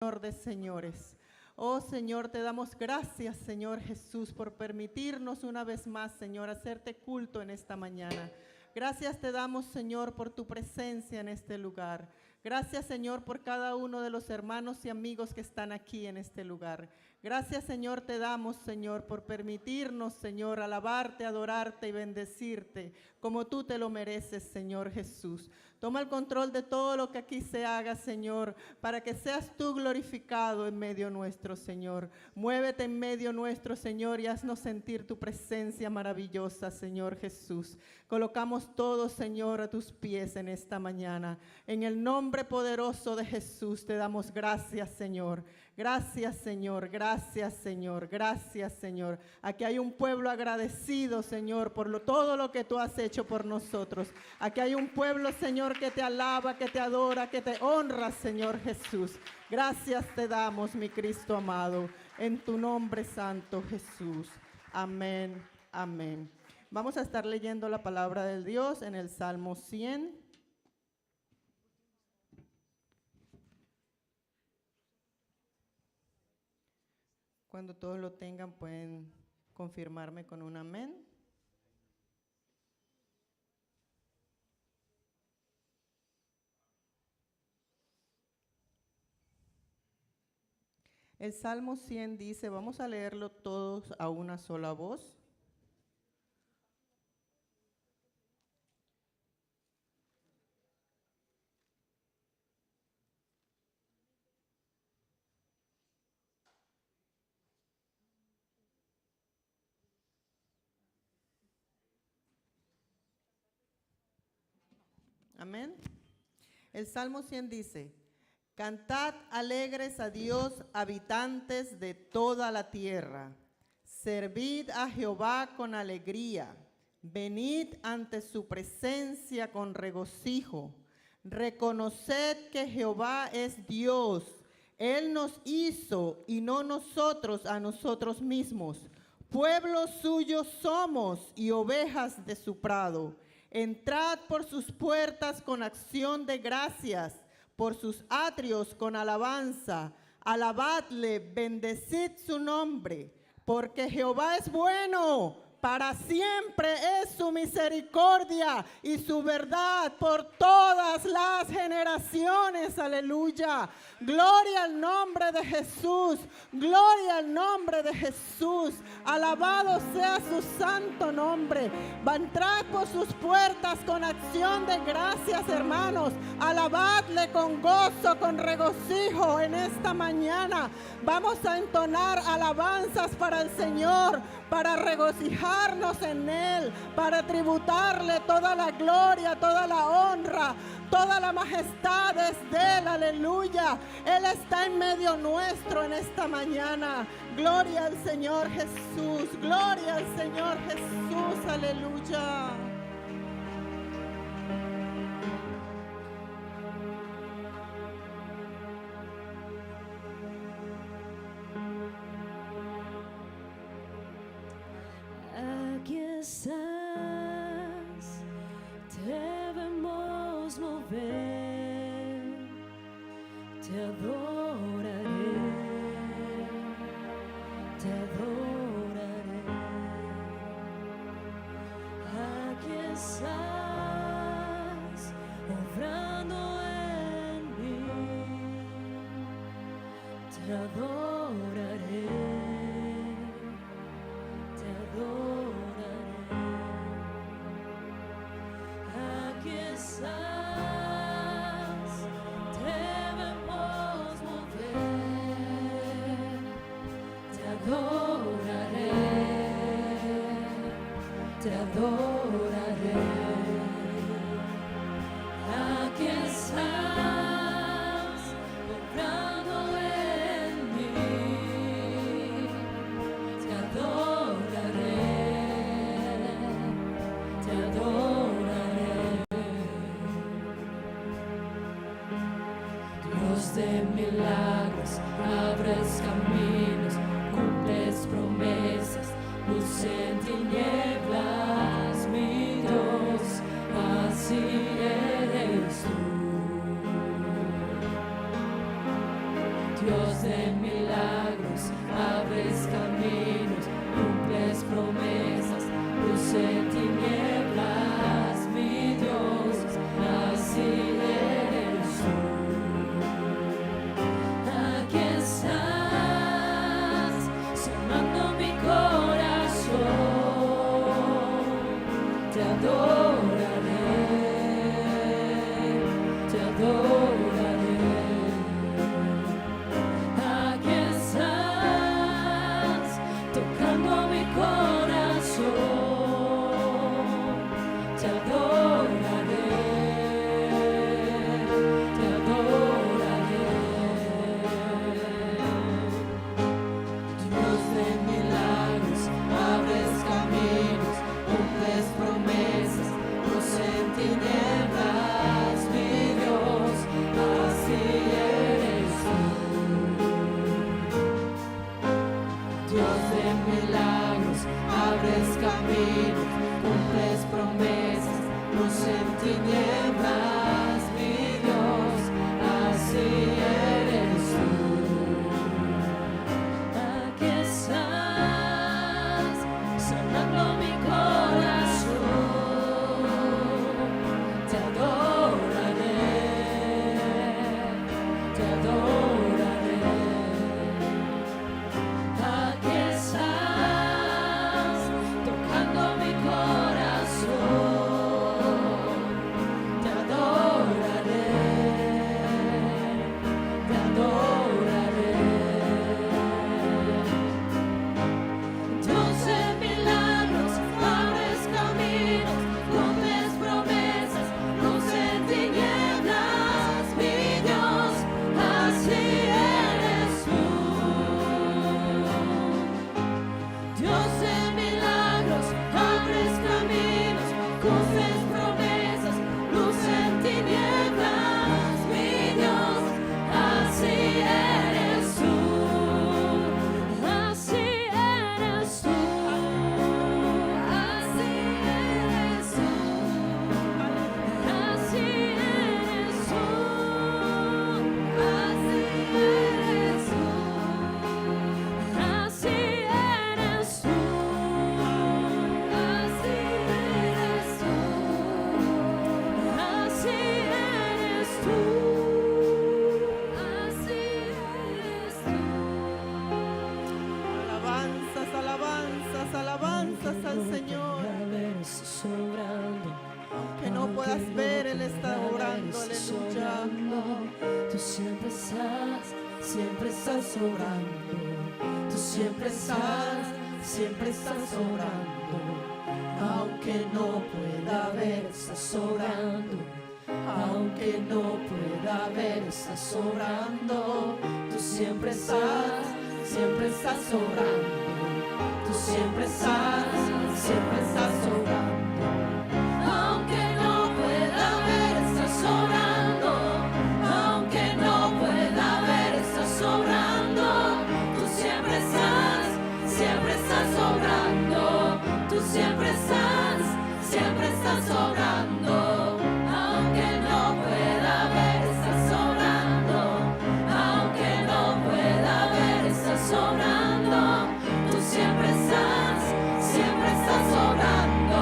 Señor de señores. Oh Señor, te damos gracias, Señor Jesús, por permitirnos una vez más, Señor, hacerte culto en esta mañana. Gracias te damos, Señor, por tu presencia en este lugar. Gracias, Señor, por cada uno de los hermanos y amigos que están aquí en este lugar. Gracias, Señor, te damos, Señor, por permitirnos, Señor, alabarte, adorarte y bendecirte como tú te lo mereces, Señor Jesús. Toma el control de todo lo que aquí se haga, Señor, para que seas tú glorificado en medio nuestro, Señor. Muévete en medio nuestro, Señor, y haznos sentir tu presencia maravillosa, Señor Jesús. Colocamos todo, Señor, a tus pies en esta mañana. En el nombre poderoso de Jesús te damos gracias, Señor. Gracias, Señor. Gracias, Señor. Gracias, Señor. Aquí hay un pueblo agradecido, Señor, por todo lo que tú has hecho por nosotros. Aquí hay un pueblo, Señor, que te alaba, que te adora, que te honra, Señor Jesús. Gracias te damos, mi Cristo amado, en tu nombre santo, Jesús. Amén, amén. Vamos a estar leyendo la palabra de Dios en el Salmo 100. Cuando todos lo tengan, pueden confirmarme con un amén. El Salmo 100 dice, vamos a leerlo todos a una sola voz. Amén. El Salmo 100 dice, cantad alegres a Dios, habitantes de toda la tierra. Servid a Jehová con alegría. Venid ante su presencia con regocijo. Reconoced que Jehová es Dios. Él nos hizo y no nosotros a nosotros mismos. Pueblo suyo somos y ovejas de su prado. Entrad por sus puertas con acción de gracias, por sus atrios con alabanza. Alabadle, bendecid su nombre, porque Jehová es bueno, para siempre es su misericordia y su verdad por todas las generaciones. Aleluya. Gloria al nombre de Jesús. Gloria al nombre de Jesús. Alabado sea su santo nombre. Va a entrar por sus puertas con acción de gracias, hermanos. Alabadle con gozo, con regocijo en esta mañana. Vamos a entonar alabanzas para el Señor, para regocijarnos en Él, para tributarle toda la gloria, toda la honra, toda la majestad es de Él, aleluya. Él está en medio nuestro en esta mañana. Gloria al Señor Jesús, gloria al Señor Jesús, aleluya. Aquí estás, te vemos mover, te adoraré, te adoraré. Aquí estás, obrando en mí, te adoraré. Aquí estás, te vemos mover, te adoraré, te adoraré. Aquí estás, obrando en mí, Dios de milagros, abres caminos, cumples promesas, luz en tinieblas, mi Dios, así eres tú. Aquí estás, sonando mi corazón, te adoraré, te adoraré. Aquí estás, tocando mi corazón, te adoraré, te adoraré. Dios de milagros, abres caminos, cumples promesas, luz en tinieblas, mi Dios, así eres tú. Dios de milagros, abres caminos, cumples promesas, luz en tinieblas, mi Dios, así eres tú. Aquí estás, sanando mi corazón, te adoraré, te adoraré. Aquí estás, tocando mi corazón, te adoraré, te adoraré. Dios de milagros, abres caminos, cumples promesas, luz en tinieblas, mi Dios, así eres tú. Dios de milagros, abres caminos, cumples promesas, luz en tinieblas, mi Dios, así eres tú, así eres tú, así eres tú, así eres tú, así eres tú. Así eres tú, así eres tú, así eres tú, así eres tú. Alabanzas, alabanzas, alabanzas al Señor. Que no puedas ver, Él está orando, aleluya. Tú siempre estás orando. Tú siempre estás orando. Aunque no pueda ver, estás orando. Aunque no pueda ver, estás orando. Tú siempre estás orando. Tú siempre estás orando. Aunque no pueda ver, estás orando. Aunque no pueda ver, estás orando. Tú siempre estás orando. Tú siempre estás orando. Aunque no pueda ver, estás orando. Aunque no pueda ver, estás orando. Tú siempre estás orando.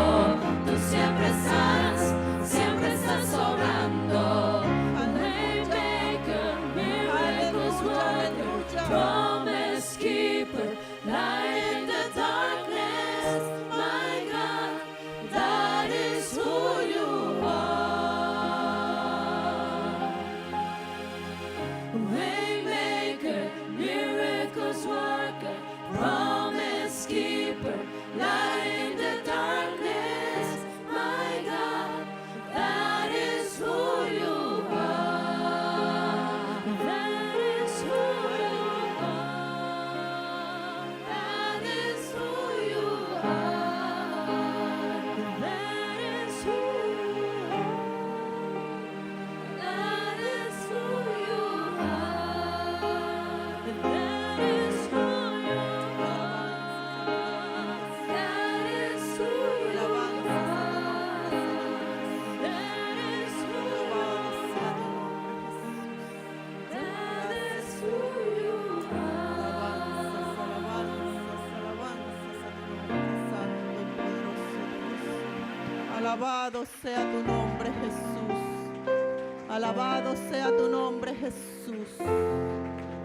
Alabado sea tu nombre, Jesús. Alabado sea tu nombre, Jesús.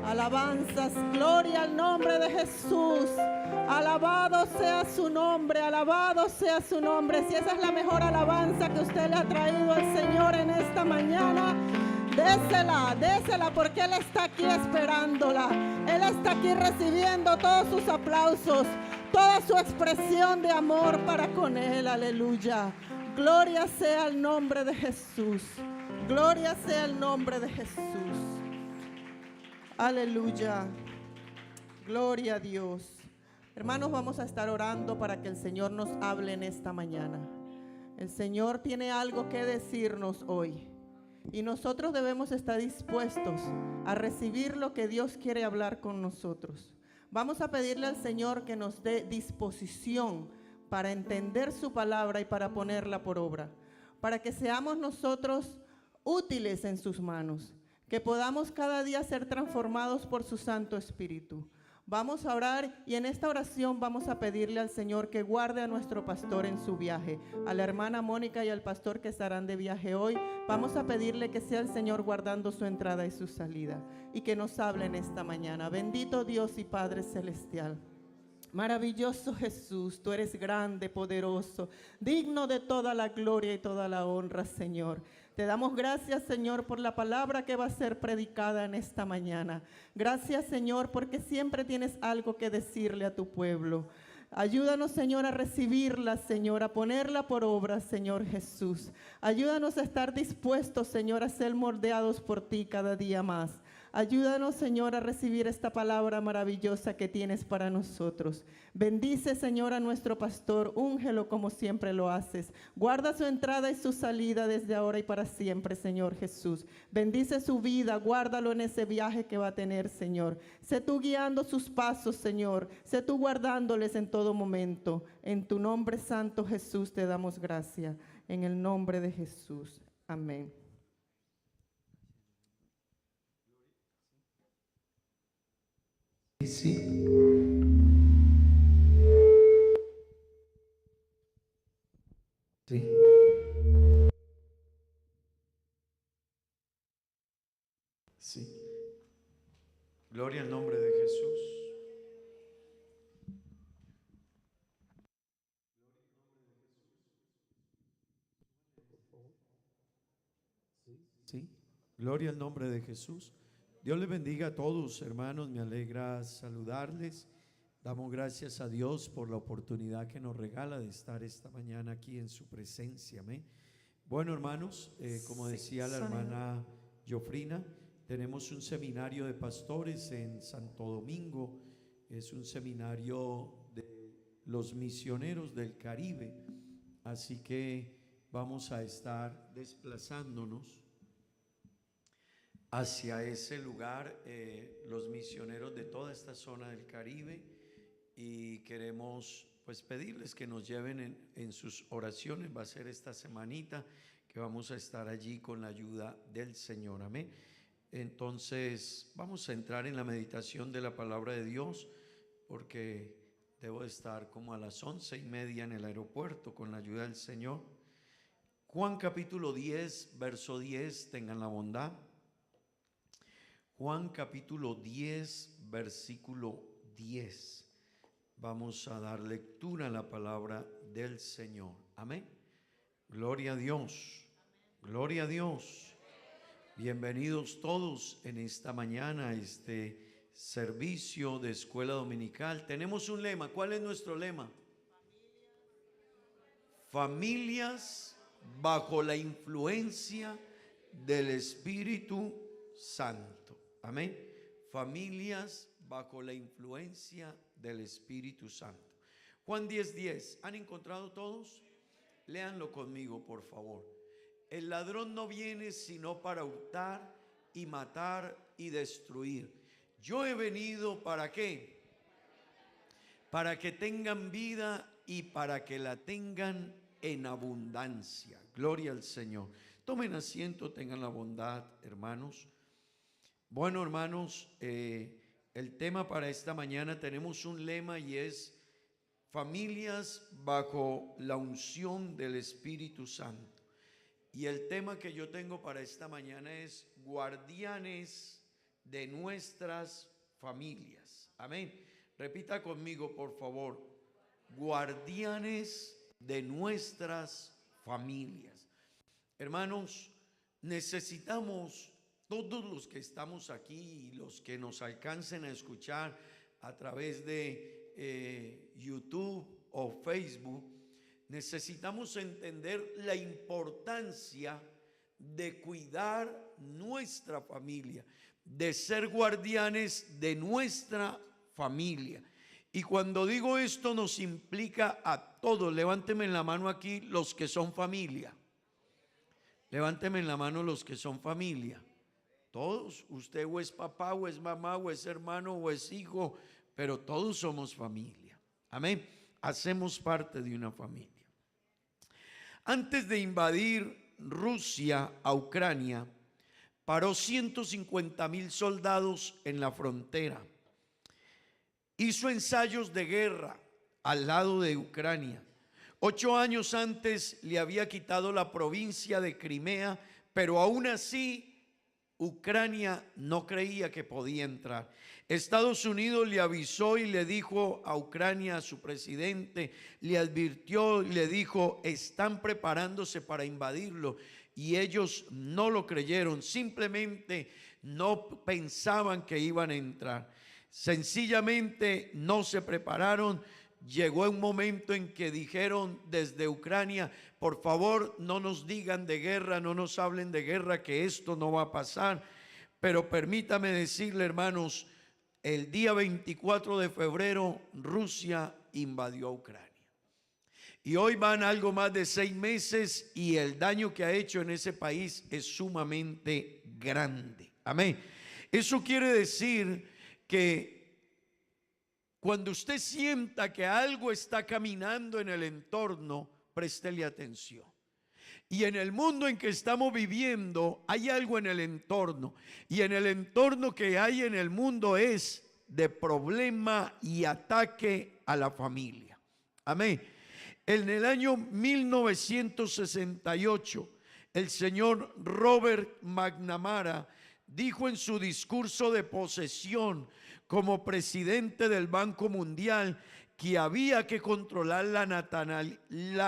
Alabanzas, gloria al nombre de Jesús. Alabado sea su nombre, alabado sea su nombre. Si esa es la mejor alabanza que usted le ha traído al Señor en esta mañana, désela, désela, porque Él está aquí esperándola. Él está aquí recibiendo todos sus aplausos, toda su expresión de amor para con Él. Aleluya. Gloria sea el nombre de Jesús. Gloria sea el nombre de Jesús. Aleluya. Gloria a Dios. Hermanos, vamos a estar orando para que el Señor nos hable en esta mañana. El Señor tiene algo que decirnos hoy. Y nosotros debemos estar dispuestos a recibir lo que Dios quiere hablar con nosotros. Vamos a pedirle al Señor que nos dé disposición para entender su palabra y para ponerla por obra. Para que seamos nosotros útiles en sus manos. Que podamos cada día ser transformados por su Santo Espíritu. Vamos a orar y en esta oración vamos a pedirle al Señor que guarde a nuestro pastor en su viaje. A la hermana Mónica y al pastor que estarán de viaje hoy, vamos a pedirle que sea el Señor guardando su entrada y su salida. Y que nos hable en esta mañana. Bendito Dios y Padre Celestial. Maravilloso Jesús, tú eres grande, poderoso, digno de toda la gloria y toda la honra, Señor. Te damos gracias, Señor, por la palabra que va a ser predicada en esta mañana. Gracias, Señor, porque siempre tienes algo que decirle a tu pueblo. Ayúdanos, Señor, a recibirla, Señor, a ponerla por obra, Señor Jesús. Ayúdanos a estar dispuestos, Señor, a ser moldeados por ti cada día más. Ayúdanos, Señor, a recibir esta palabra maravillosa que tienes para nosotros. Bendice, Señor, a nuestro pastor. Úngelo como siempre lo haces. Guarda su entrada y su salida desde ahora y para siempre, Señor Jesús. Bendice su vida. Guárdalo en ese viaje que va a tener, Señor. Sé tú guiando sus pasos, Señor. Sé tú guardándoles en todo momento. En tu nombre santo, Jesús, te damos gracias. En el nombre de Jesús. Amén. Sí. Sí. Sí. Gloria al nombre de Jesús. Sí. Gloria al nombre de Jesús. Dios les bendiga a todos, hermanos. Me alegra saludarles. Damos gracias a Dios por la oportunidad que nos regala de estar esta mañana aquí en su presencia. Amén. Bueno, hermanos, como decía la hermana Jofrina, tenemos un seminario de pastores en Santo Domingo. Es un seminario de los misioneros del Caribe. Así que vamos a estar desplazándonos hacia ese lugar, los misioneros de toda esta zona del Caribe, y queremos pues pedirles que nos lleven en sus oraciones. Va a ser esta semanita que vamos a estar allí con la ayuda del Señor. Amén. Entonces vamos a entrar en la meditación de la palabra de Dios, porque debo estar como a las 11:30 en el aeropuerto con la ayuda del Señor. Juan capítulo 10, verso 10, tengan la bondad. Juan capítulo 10, versículo 10. Vamos a dar lectura a la palabra del Señor. Amén. Gloria a Dios. Gloria a Dios. Bienvenidos todos en esta mañana a este servicio de escuela dominical. Tenemos un lema. ¿Cuál es nuestro lema? Familias bajo la influencia del Espíritu Santo. Amén. Familias bajo la influencia del Espíritu Santo. Juan 10:10. ¿Han encontrado todos? Léanlo conmigo, por favor. El ladrón no viene sino para hurtar y matar y destruir. Yo he venido ¿para qué? Para que tengan vida y para que la tengan en abundancia. Gloria al Señor. Tomen asiento, tengan la bondad, hermanos. Bueno, hermanos, el tema para esta mañana, tenemos un lema y es familias bajo la unción del Espíritu Santo. Y el tema que yo tengo para esta mañana es guardianes de nuestras familias. Amén. Repita conmigo, por favor. Guardianes de nuestras familias. Hermanos, necesitamos, todos los que estamos aquí y los que nos alcancen a escuchar a través de YouTube o Facebook, necesitamos entender la importancia de cuidar nuestra familia, de ser guardianes de nuestra familia. Y cuando digo esto nos implica a todos. Levánteme la mano aquí los que son familia. Levánteme en la mano los que son familia. Todos, usted o es papá, o es mamá, o es hermano, o es hijo, pero todos somos familia. Amén. Hacemos parte de una familia. Antes de invadir Rusia a Ucrania, paró 150,000 soldados en la frontera. Hizo ensayos de guerra al lado de Ucrania. 8 años antes le había quitado la provincia de Crimea, pero aún así Ucrania no creía que podía entrar. Estados Unidos le avisó y le dijo a Ucrania, a su presidente, le advirtió y le dijo, están preparándose para invadirlo. Y ellos no lo creyeron, simplemente no pensaban que iban a entrar. Sencillamente no se prepararon. Llegó un momento en que dijeron desde Ucrania, por favor no nos digan de guerra, no nos hablen de guerra, que esto no va a pasar. Pero permítame decirle, hermanos, el día 24 de febrero Rusia invadió a Ucrania. Y hoy van algo más de 6 meses y el daño que ha hecho en ese país es sumamente grande. Amén. Eso quiere decir que cuando usted sienta que algo está caminando en el entorno, préstele atención. Y en el mundo en que estamos viviendo hay algo en el entorno. Y en el entorno que hay en el mundo es de problema y ataque a la familia. Amén. En el año 1968, el señor Robert McNamara dijo en su discurso de posesión como presidente del Banco Mundial que había que controlar la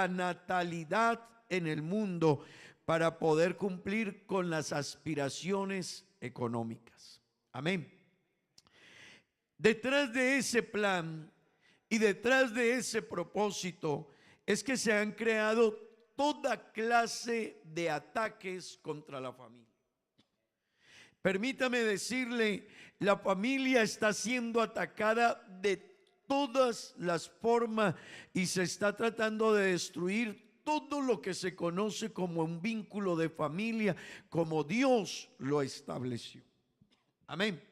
natalidad en el mundo para poder cumplir con las aspiraciones económicas. Amén. Detrás de ese plan y detrás de ese propósito es que se han creado toda clase de ataques contra la familia. Permítame decirle, la familia está siendo atacada de todas las formas y se está tratando de destruir todo lo que se conoce como un vínculo de familia, como Dios lo estableció. Amén.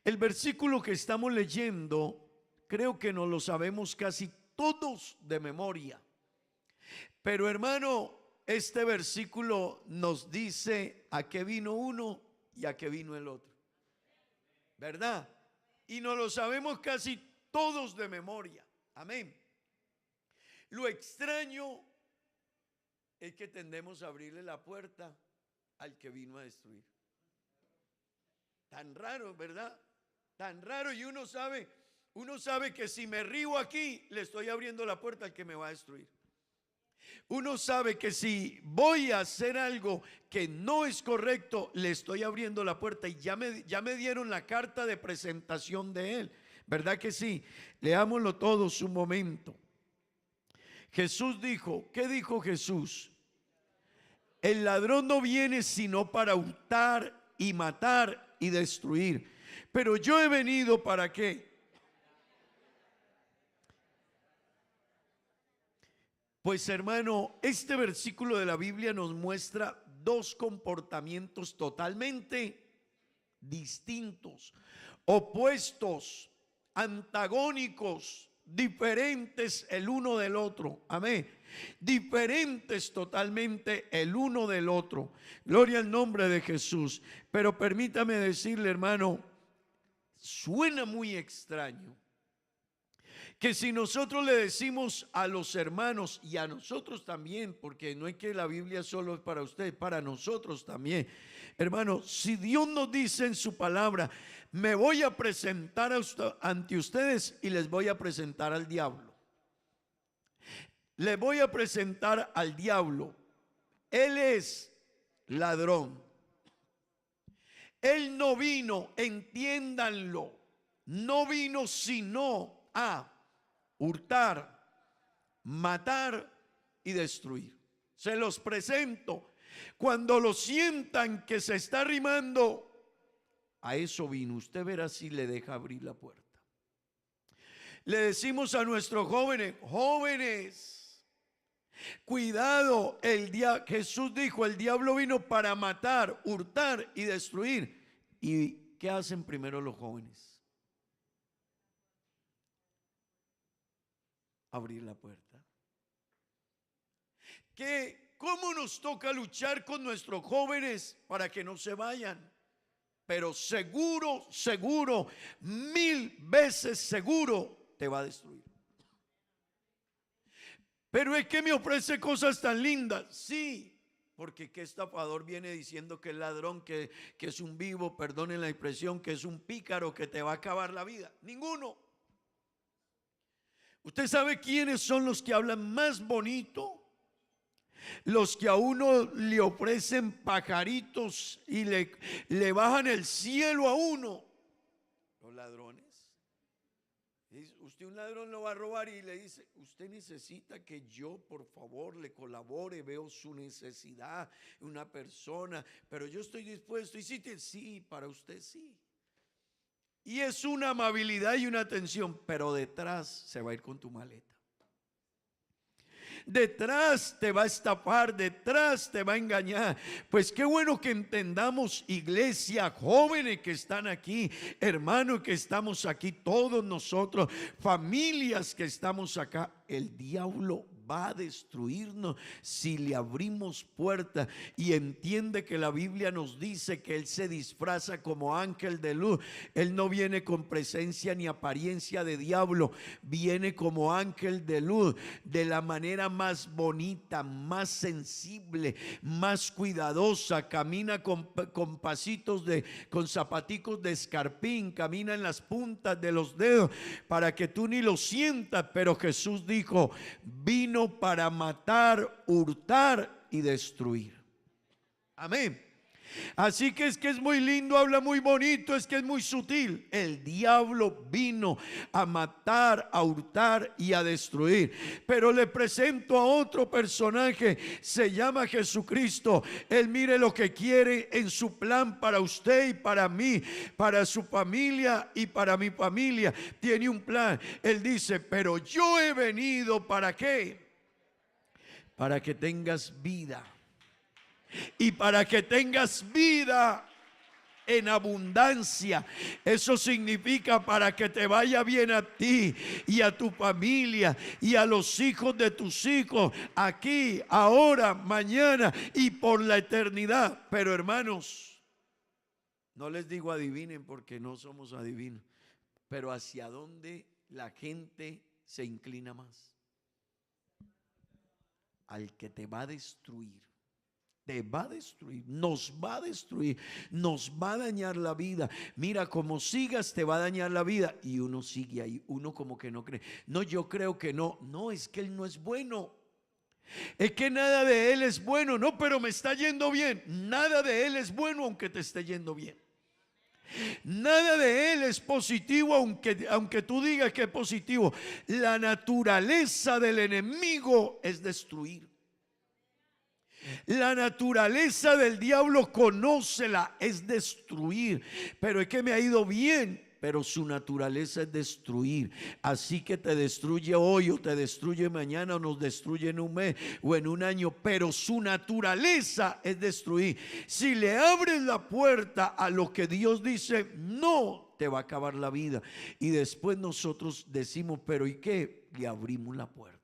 El versículo que estamos leyendo, creo que nos lo sabemos casi todos de memoria. Pero hermano, este versículo nos dice a qué vino uno y a qué vino el otro, ¿verdad? Y nos lo sabemos casi todos de memoria. Amén. Lo extraño es que tendemos a abrirle la puerta al que vino a destruir. Tan raro, ¿verdad? Tan raro. Y uno sabe que si me río aquí, le estoy abriendo la puerta al que me va a destruir. Uno sabe que si voy a hacer algo que no es correcto, le estoy abriendo la puerta y ya me dieron la carta de presentación de él. ¿Verdad que sí? Leámoslo todos un momento. Jesús dijo, ¿qué dijo Jesús? El ladrón no viene sino para hurtar y matar y destruir. Pero yo he venido ¿para qué? Pues hermano, este versículo de la Biblia nos muestra 2 comportamientos totalmente distintos, opuestos, antagónicos, diferentes el uno del otro. Amén. Diferentes totalmente el uno del otro. Gloria al nombre de Jesús. Pero permítame decirle, hermano, suena muy extraño que si nosotros le decimos a los hermanos y a nosotros también, porque no es que la Biblia solo es para usted, para nosotros también, hermanos, si Dios nos dice en su palabra, me voy a presentar ante ustedes y les voy a presentar al diablo. Les voy a presentar al diablo. Él es ladrón. Él no vino, entiéndanlo, no vino sino a hurtar, matar y destruir. Se los presento. Cuando lo sientan que se está arrimando, a eso vino. Usted verá si le deja abrir la puerta. Le decimos a nuestros jóvenes, jóvenes, cuidado, Jesús dijo, el diablo vino para matar, hurtar y destruir. ¿Y qué hacen primero los jóvenes? Abrir la puerta. ¿Cómo nos toca luchar con nuestros jóvenes para que no se vayan? Pero seguro, seguro, 1000 veces seguro te va a destruir. Pero es que me ofrece cosas tan lindas. Sí, porque qué estafador viene diciendo que es ladrón, que es un vivo, perdonen la expresión, que es un pícaro, que te va a acabar la vida. Ninguno. ¿Usted sabe quiénes son los que hablan más bonito? Los que a uno le ofrecen pajaritos y le bajan el cielo a uno. Los ladrones. Usted un ladrón lo va a robar y le dice, usted necesita que yo por favor le colabore, veo su necesidad, una persona, pero yo estoy dispuesto. Y sí, para usted sí. Y es una amabilidad y una atención, pero detrás se va a ir con tu maleta. Detrás te va a estafar, detrás te va a engañar. Pues qué bueno que entendamos, iglesia, jóvenes que están aquí, hermanos que estamos aquí, todos nosotros, familias que estamos acá. El diablo va a destruirnos si le abrimos puerta y entiende que la Biblia nos dice que Él se disfraza como ángel de luz. Él no viene con presencia ni apariencia de diablo, viene como ángel de luz, de la manera más bonita, más sensible, más cuidadosa. Camina con pasitos con zapaticos de escarpín, camina en las puntas de los dedos para que tú ni lo sientas. Pero Jesús dijo, vino para matar, hurtar y destruir. Amén. Así que es muy lindo, habla muy bonito, es que es muy sutil. El diablo vino a matar, a hurtar y a destruir. Pero le presento a otro personaje, se llama Jesucristo. Él mire lo que quiere en su plan para usted y para mí, para su familia y para mi familia. Tiene un plan. Él dice, pero yo he venido ¿para qué? Para que tengas vida. Y para que tengas vida en abundancia. Eso significa para que te vaya bien a ti y a tu familia y a los hijos de tus hijos, aquí, ahora, mañana y por la eternidad. Pero hermanos, no les digo adivinen porque no somos adivinos, pero ¿hacia dónde la gente se inclina más? Al que te va a destruir. Te va a destruir, nos va a destruir, nos va a dañar la vida. Mira, como sigas te va a dañar la vida. Y uno sigue ahí, uno como que no cree. No, yo creo que no. No, es que él no es bueno. Es que nada de él es bueno. No, pero me está yendo bien. Nada de él es bueno aunque te esté yendo bien. Nada de él es positivo aunque tú digas que es positivo. La naturaleza del enemigo es destruir. La naturaleza del diablo, conócela, es destruir. Pero es que me ha ido bien. Pero su naturaleza es destruir. Así que te destruye hoy o te destruye mañana o nos destruye en un mes o en un año. Pero su naturaleza es destruir. Si le abres la puerta a lo que Dios dice, no, te va a acabar la vida. Y después nosotros decimos, pero ¿y qué? Le abrimos la puerta.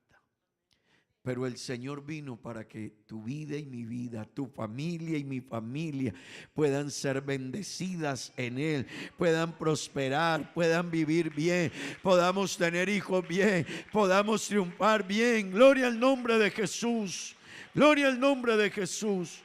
Pero el Señor vino para que tu vida y mi vida, tu familia y mi familia puedan ser bendecidas en Él, puedan prosperar, puedan vivir bien, podamos tener hijos bien, podamos triunfar bien. Gloria al nombre de Jesús, gloria al nombre de Jesús.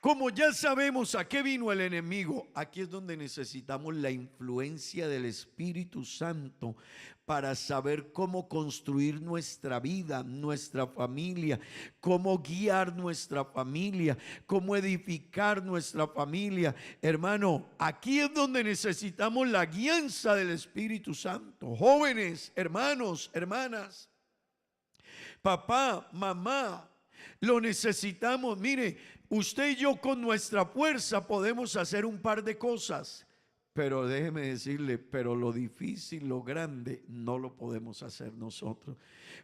Como ya sabemos a qué vino el enemigo, aquí es donde necesitamos la influencia del Espíritu Santo para saber cómo construir nuestra vida, nuestra familia, cómo guiar nuestra familia, cómo edificar nuestra familia. Hermano, aquí es donde necesitamos la guianza del Espíritu Santo. Jóvenes, hermanos, hermanas, papá, mamá, lo necesitamos. Mire, usted y yo con nuestra fuerza podemos hacer un par de cosas, pero déjeme decirle, pero lo difícil, lo grande, no lo podemos hacer nosotros.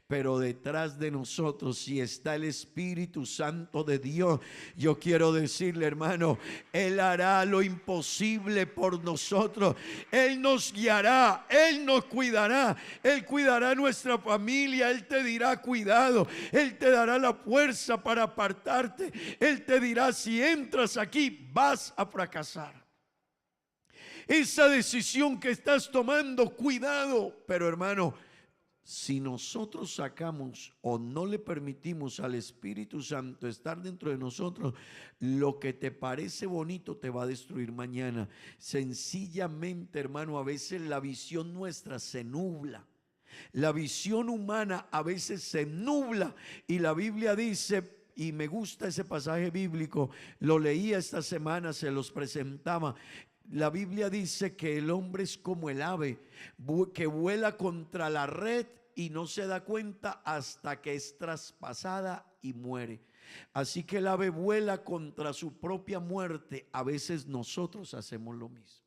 Pero detrás de nosotros, si está el Espíritu Santo de Dios, yo quiero decirle, hermano, Él hará lo imposible por nosotros. Él nos guiará, Él nos cuidará, Él cuidará nuestra familia, Él te dirá cuidado, Él te dará la fuerza para apartarte, Él te dirá, si entras aquí vas a fracasar. Esa decisión que estás tomando, cuidado. Pero hermano, si nosotros sacamos o no le permitimos al Espíritu Santo estar dentro de nosotros, lo que te parece bonito te va a destruir mañana. Sencillamente, hermano, a veces la visión nuestra se nubla. La visión humana a veces se nubla, y la Biblia dice, y me gusta ese pasaje bíblico, lo leía esta semana, se los presentaba. La Biblia dice que el hombre es como el ave que vuela contra la red y no se da cuenta hasta que es traspasada y muere. Así que el ave vuela contra su propia muerte. A veces nosotros hacemos lo mismo.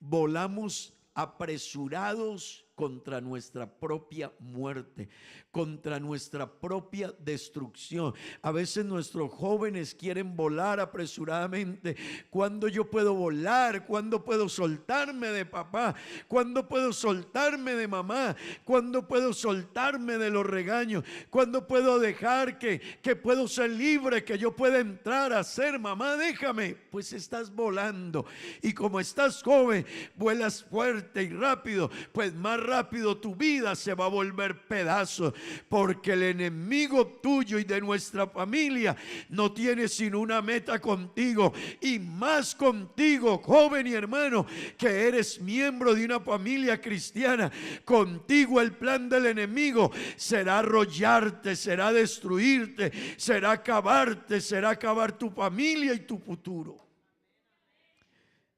Volamos apresurados contra nuestra propia muerte, contra nuestra propia destrucción. A veces nuestros jóvenes quieren volar apresuradamente. ¿Cuándo yo puedo volar? ¿Cuándo puedo soltarme de papá? ¿Cuándo puedo soltarme de mamá? ¿Cuándo puedo soltarme de los regaños? ¿Cuándo puedo dejar que puedo ser libre, que yo pueda entrar a ser mamá? Déjame. Pues estás volando, y como estás joven, vuelas fuerte y rápido, pues más rápido tu vida se va a volver pedazos, porque el enemigo tuyo y de nuestra familia no tiene sino una meta contigo, y más contigo, joven y hermano, que eres miembro de una familia cristiana. Contigo el plan del enemigo será arrollarte, será destruirte, será acabarte, será acabar tu familia y tu futuro.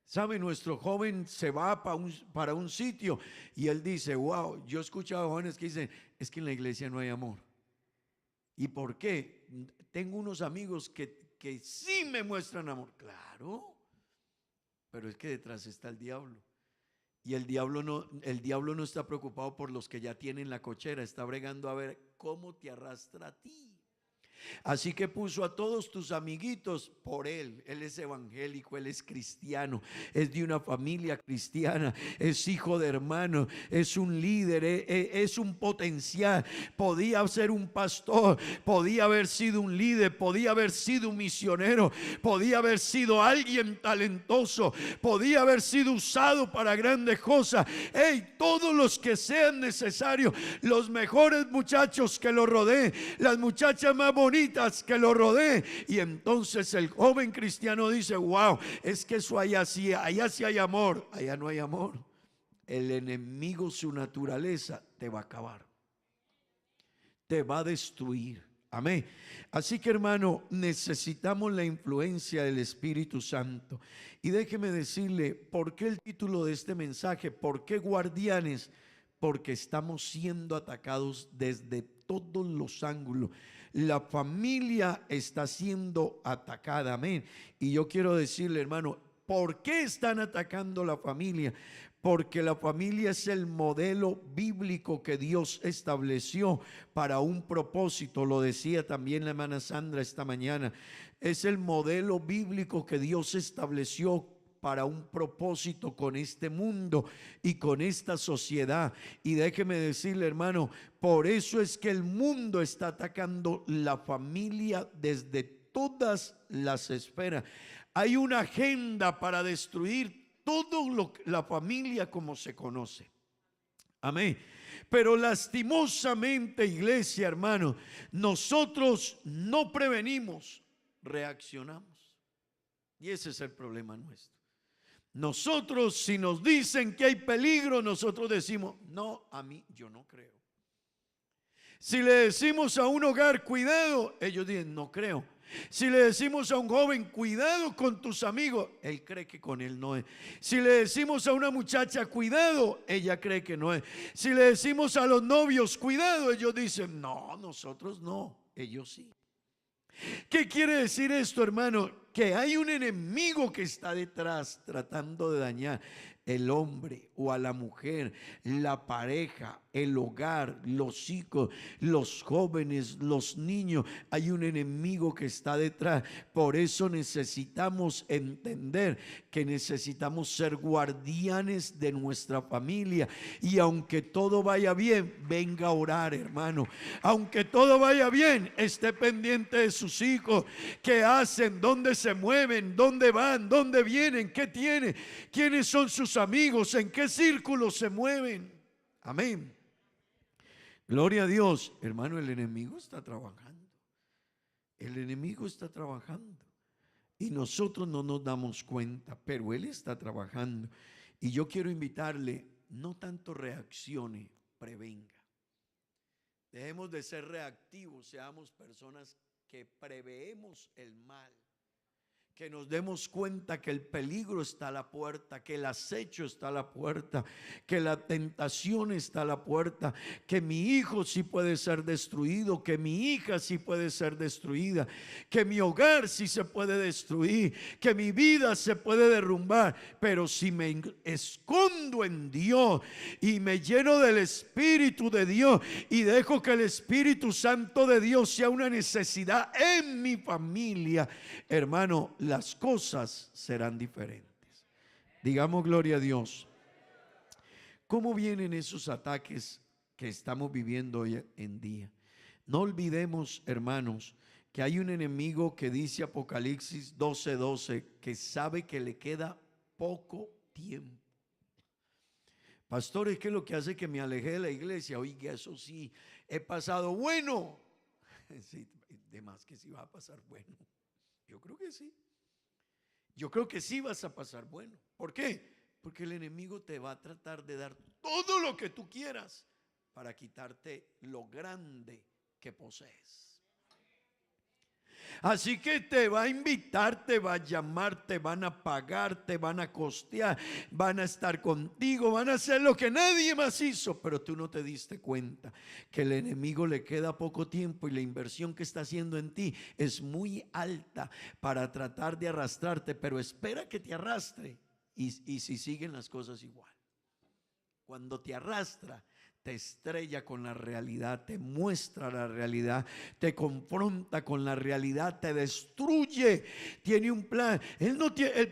¿Sabe? Nuestro joven se va para un sitio y él dice, wow, yo he escuchado jóvenes que dicen, es que en la iglesia no hay amor. ¿Y por qué? Tengo unos amigos que sí me muestran amor. Claro, pero es que detrás está el diablo. Y el diablo no está preocupado por los que ya tienen la cochera, está bregando a ver cómo te arrastra a ti. Así que puso a todos tus amiguitos por él. Él es evangélico, él es cristiano, es de una familia cristiana, es hijo de hermano, es un líder, es un potencial. Podía ser un pastor, podía haber sido un líder, podía haber sido un misionero, podía haber sido alguien talentoso, podía haber sido usado para grandes cosas. Todos los que sean necesarios, los mejores muchachos que lo rodeen, las muchachas más bonitas que lo rodeen. Y entonces el joven cristiano dice, wow, es que eso allá sí hay amor. Allá no hay amor. El enemigo, su naturaleza, te va a acabar, te va a destruir. Amén. Así que, hermano, necesitamos la influencia del Espíritu Santo. Y déjeme decirle, ¿por qué el título de este mensaje? ¿Por qué guardianes? Porque estamos siendo atacados desde todos los ángulos. La familia está siendo atacada, amén. Y yo quiero decirle, hermano, ¿por qué están atacando la familia? Porque la familia es el modelo bíblico que Dios estableció para un propósito. Lo decía también la hermana Sandra esta mañana. Es el modelo bíblico que Dios estableció para un propósito con este mundo y con esta sociedad. Y déjeme decirle, hermano, por eso es que el mundo está atacando la familia desde todas las esferas. Hay una agenda para destruir todo la familia como se conoce. Amén. Pero lastimosamente, iglesia, hermano, nosotros no prevenimos, reaccionamos. Y ese es el problema nuestro. Nosotros, si nos dicen que hay peligro, nosotros decimos, no, a mí, yo no creo. Si le decimos a un hogar, cuidado, ellos dicen, no creo. Si le decimos a un joven, cuidado con tus amigos, él cree que con él no es. Si le decimos a una muchacha, cuidado, ella cree que no es. Si le decimos a los novios, cuidado, ellos dicen, no, nosotros no, ellos sí. ¿Qué quiere decir esto, hermano? Que hay un enemigo que está detrás tratando de dañar el hombre o a la mujer, la pareja, el hogar, los hijos, los jóvenes, los niños. Hay un enemigo que está detrás. Por eso necesitamos entender que necesitamos ser guardianes de nuestra familia. Y aunque todo vaya bien, venga a orar, hermano. Aunque todo vaya bien, esté pendiente de sus hijos. ¿Qué hacen? ¿Dónde se mueven? ¿Dónde van? ¿Dónde vienen? ¿Qué tienen? ¿Quiénes son sus amigos? ¿En qué círculos se mueven? Amén. Gloria a Dios. Hermano, el enemigo está trabajando. El enemigo está trabajando. Y nosotros no nos damos cuenta, pero él está trabajando. Y yo quiero invitarle, no tanto reaccione, prevenga. Dejemos de ser reactivos, seamos personas que preveemos el mal. Que nos demos cuenta que el peligro está a la puerta, que el acecho está a la puerta, que la tentación está a la puerta, que mi hijo sí puede ser destruido, que mi hija sí puede ser destruida, que mi hogar sí se puede destruir, que mi vida se puede derrumbar. Pero si me escondo en Dios y me lleno del Espíritu de Dios y dejo que el Espíritu Santo de Dios sea una necesidad en mi familia, hermano, las cosas serán diferentes. Digamos gloria a Dios. ¿Cómo vienen esos ataques que estamos viviendo hoy en día? No olvidemos, hermanos, que hay un enemigo que dice Apocalipsis 12:12 que sabe que le queda poco tiempo. Pastor, ¿qué es lo que hace que me aleje de la iglesia? Oiga, eso sí, he pasado bueno. Sí, de más que sí va a pasar bueno. Yo creo que sí. Yo creo que sí vas a pasar bueno. ¿Por qué? Porque el enemigo te va a tratar de dar todo lo que tú quieras para quitarte lo grande que posees. Así que te va a invitar, te va a llamar, te van a pagar, te van a costear, van a estar contigo, van a hacer lo que nadie más hizo, pero tú no te diste cuenta que el enemigo le queda poco tiempo y la inversión que está haciendo en ti es muy alta para tratar de arrastrarte, pero espera que te arrastre y si siguen las cosas igual. Cuando te arrastra, te estrella con la realidad, te muestra la realidad, te confronta con la realidad, te destruye. Tiene un plan. El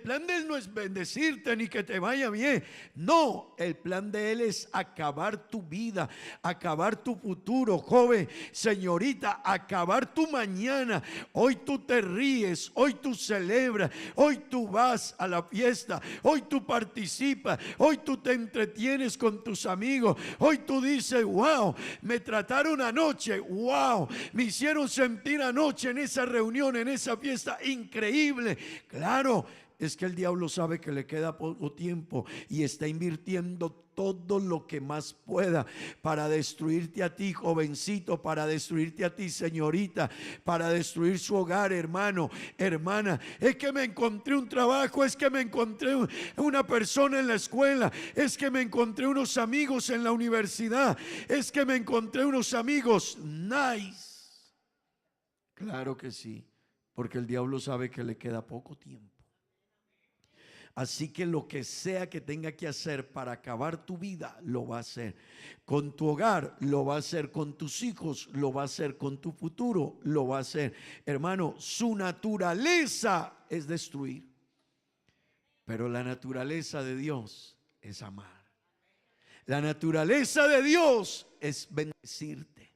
plan de él no es bendecirte ni que te vaya bien. No, el plan de él es acabar tu vida, acabar tu futuro, joven, señorita, acabar tu mañana. Hoy tú te ríes, hoy tú celebras, hoy tú vas a la fiesta, hoy tú participas, hoy tú te entretienes con tus amigos, hoy tú dice, wow, me trataron anoche, wow, me hicieron sentir anoche en esa reunión, en esa fiesta, increíble. Claro, es que el diablo sabe que le queda poco tiempo y está invirtiendo todo lo que más pueda para destruirte a ti, jovencito, para destruirte a ti, señorita, para destruir su hogar, hermano, hermana. Es que me encontré un trabajo, es que me encontré una persona en la escuela, es que me encontré unos amigos en la universidad, es que me encontré unos amigos nice. Claro que sí, porque el diablo sabe que le queda poco tiempo. Así que lo que sea que tenga que hacer para acabar tu vida, lo va a hacer. Con tu hogar, lo va a hacer. Con tus hijos, lo va a hacer. Con tu futuro, lo va a hacer. Hermano, su naturaleza es destruir. Pero la naturaleza de Dios es amar. La naturaleza de Dios es bendecirte.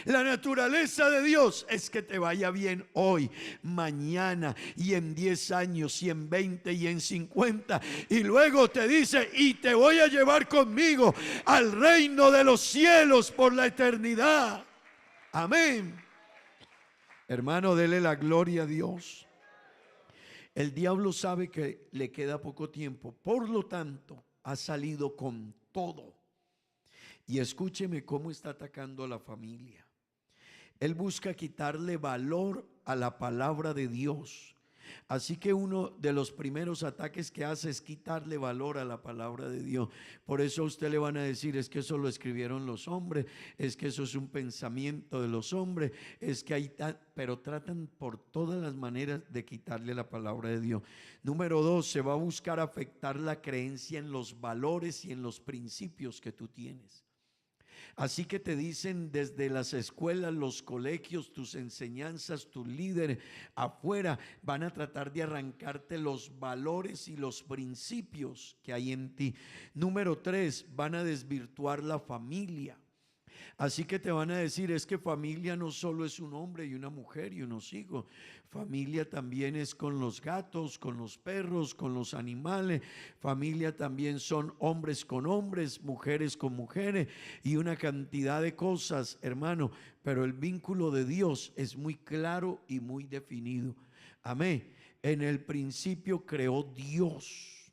La naturaleza de Dios es que te vaya bien hoy, mañana y en 10 años y en 20 y en 50. Y luego te dice, y te voy a llevar conmigo al reino de los cielos por la eternidad. Amén. Hermano, dele la gloria a Dios. El diablo sabe que le queda poco tiempo, por lo tanto, ha salido con todo. Y escúcheme cómo está atacando a la familia. Él busca quitarle valor a la palabra de Dios. Así que uno de los primeros ataques que hace es quitarle valor a la palabra de Dios. Por eso a usted le van a decir, es que eso lo escribieron los hombres, es que eso es un pensamiento de los hombres, es que hay pero tratan por todas las maneras de quitarle la palabra de Dios. Número 2, se va a buscar afectar la creencia en los valores y en los principios que tú tienes. Así que te dicen desde las escuelas, los colegios, tus enseñanzas, tus líderes afuera van a tratar de arrancarte los valores y los principios que hay en ti. Número 3, van a desvirtuar la familia. Así que te van a decir, es que familia no solo es un hombre y una mujer y unos hijos. Familia también es con los gatos, con los perros, con los animales. Familia también son hombres con hombres, mujeres con mujeres y una cantidad de cosas, hermano. Pero el vínculo de Dios es muy claro y muy definido. Amén. En el principio creó Dios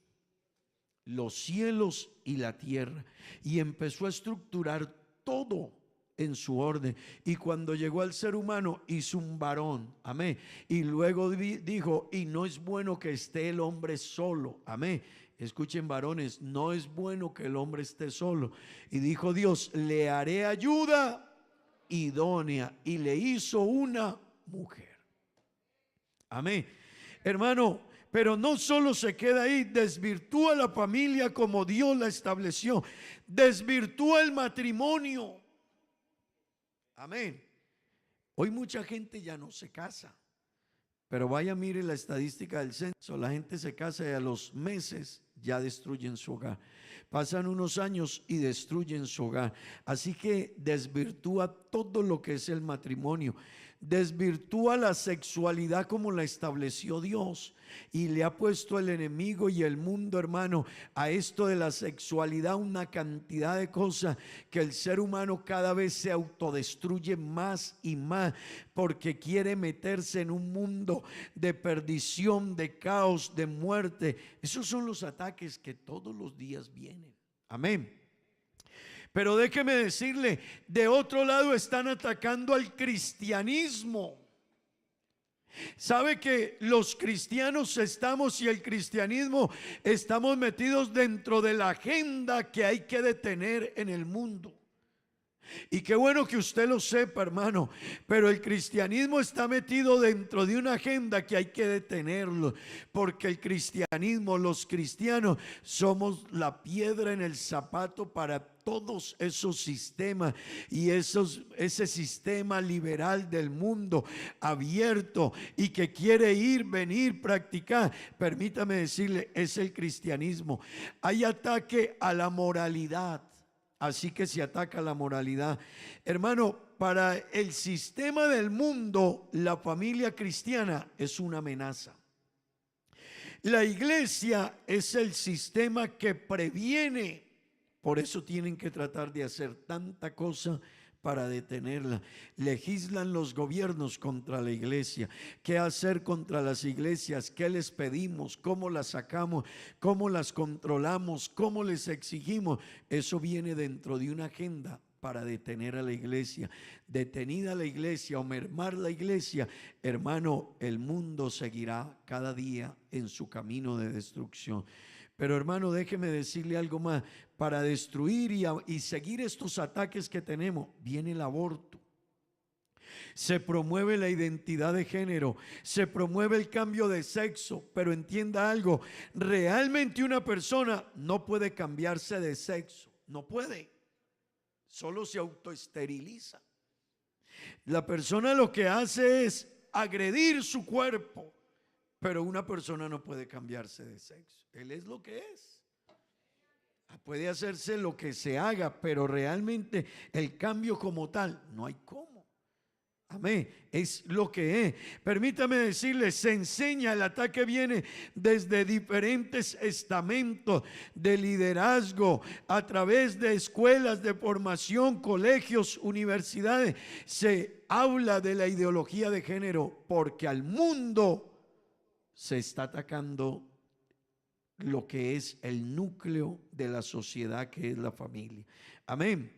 los cielos y la tierra y empezó a estructurar todo en su orden. Y cuando llegó al ser humano hizo un varón, amén. Y luego dijo, y no es bueno que esté el hombre solo, amén. Escuchen, varones, no es bueno que el hombre esté solo. Y dijo Dios, le haré ayuda idónea, y le hizo una mujer. Amén. Hermano, pero no solo se queda ahí, desvirtúa la familia como Dios la estableció, desvirtúa el matrimonio. Amén. Hoy mucha gente ya no se casa, pero vaya, mire la estadística del censo, la gente se casa y a los meses ya destruyen su hogar. Pasan unos años y destruyen su hogar. Así que desvirtúa todo lo que es el matrimonio. Desvirtúa la sexualidad como la estableció Dios, y le ha puesto el enemigo y el mundo, hermano, a esto de la sexualidad una cantidad de cosas que el ser humano cada vez se autodestruye más y más porque quiere meterse en un mundo de perdición, de caos, de muerte. Esos son los ataques que todos los días vienen. Amén. Pero déjeme decirle, de otro lado están atacando al cristianismo. Sabe que los cristianos estamos, y el cristianismo estamos metidos dentro de la agenda que hay que detener en el mundo. Y qué bueno que usted lo sepa, hermano, pero el cristianismo está metido dentro de una agenda que hay que detenerlo, porque el cristianismo, los cristianos, somos la piedra en el zapato para todos esos sistemas y ese sistema liberal del mundo abierto y que quiere ir, venir, practicar. Permítame decirle, es el cristianismo. Hay ataque a la moralidad. Así que se ataca la moralidad. Hermano, para el sistema del mundo, la familia cristiana es una amenaza. La iglesia es el sistema que previene. Por eso tienen que tratar de hacer tanta cosa para detenerla. Legislan los gobiernos contra la iglesia. ¿Qué hacer contra las iglesias? ¿Qué les pedimos? ¿Cómo las sacamos? ¿Cómo las controlamos? ¿Cómo les exigimos? Eso viene dentro de una agenda para detener a la iglesia. Detenida la iglesia o mermar la iglesia, hermano, el mundo seguirá cada día en su camino de destrucción. Pero hermano, déjeme decirle algo más. Para destruir y seguir estos ataques que tenemos, viene el aborto. Se promueve la identidad de género, se promueve el cambio de sexo, pero entienda algo, realmente una persona no puede cambiarse de sexo, no puede, solo se autoesteriliza. La persona lo que hace es agredir su cuerpo Pero una persona no puede cambiarse de sexo. Él es lo que es. Puede hacerse lo que se haga, pero realmente el cambio como tal, no hay cómo. Amén. Es lo que es. Permítame decirles, se enseña, el ataque viene desde diferentes estamentos de liderazgo, a través de escuelas de formación, colegios, universidades. Se habla de la ideología de género porque al mundo se está atacando lo que es el núcleo de la sociedad, que es la familia. Amén.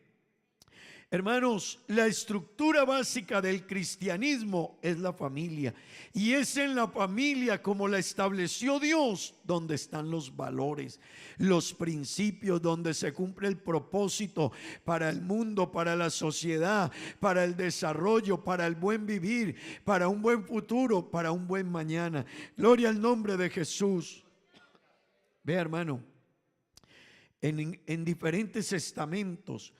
Hermanos, la estructura básica del cristianismo es la familia, y es en la familia, como la estableció Dios, donde están los valores, los principios, donde se cumple el propósito para el mundo, para la sociedad, para el desarrollo, para el buen vivir, para un buen futuro, para un buen mañana. Gloria al nombre de Jesús. Vea, hermano, en diferentes estamentos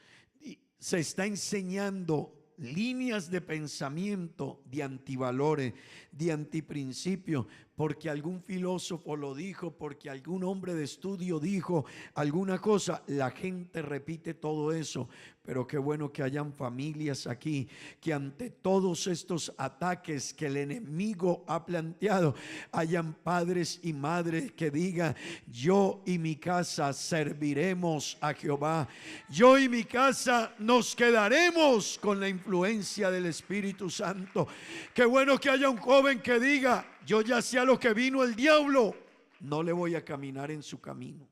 se está enseñando líneas de pensamiento de antivalores, de antiprincipios, porque algún filósofo lo dijo, porque algún hombre de estudio dijo alguna cosa. La gente repite todo eso, pero qué bueno que hayan familias aquí que ante todos estos ataques que el enemigo ha planteado, hayan padres y madres que digan: yo y mi casa serviremos a Jehová, yo y mi casa nos quedaremos con la influencia del Espíritu Santo. Qué bueno que haya un joven que diga: yo ya sé a lo que vino el diablo, no le voy a caminar en su camino.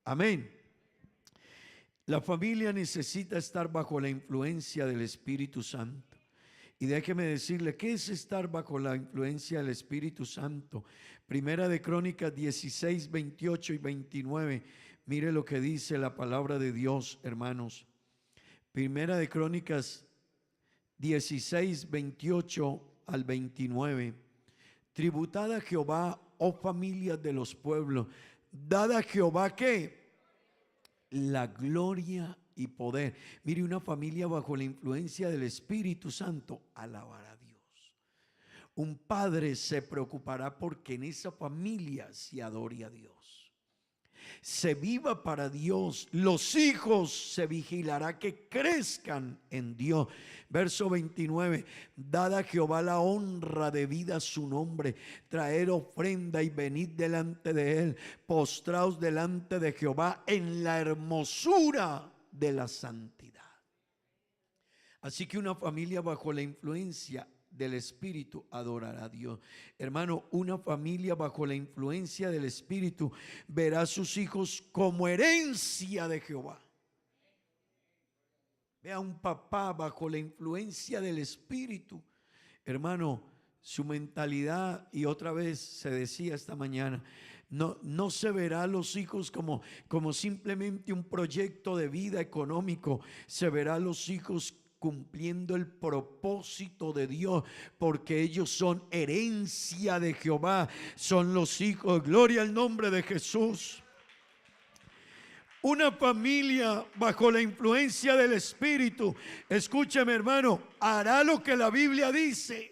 Amén. La familia necesita estar bajo la influencia del Espíritu Santo. Y déjeme decirle, ¿qué es estar bajo la influencia del Espíritu Santo? Primera de Crónicas 16, 28 y 29. Mire lo que dice la palabra de Dios, hermanos. Primera de Crónicas 16, 28 al 29. Tributad a Jehová, oh familias de los pueblos, dad a Jehová, ¿qué? La gloria y poder. Mire, una familia bajo la influencia del Espíritu Santo alabará a Dios. Un padre se preocupará porque en esa familia se adore a Dios, se viva para Dios. Los hijos se vigilará que crezcan en Dios. Verso 29. Dad a Jehová la honra debida a su nombre, traer ofrenda y venid delante de él, postraos delante de Jehová en la hermosura de la santidad. Así que una familia bajo la influencia del Espíritu adorará a Dios. Hermano, una familia bajo la influencia del Espíritu verá a sus hijos como herencia de Jehová. Vea, un papá bajo la influencia del Espíritu, hermano, su mentalidad, y otra vez se decía esta mañana, no se verá a los hijos como simplemente un proyecto de vida económico. Se verá a los hijos cumpliendo el propósito de Dios, porque ellos son herencia de Jehová, son los hijos. Gloria al nombre de Jesús. Una familia bajo la influencia del Espíritu, escúcheme, hermano, hará lo que la Biblia dice,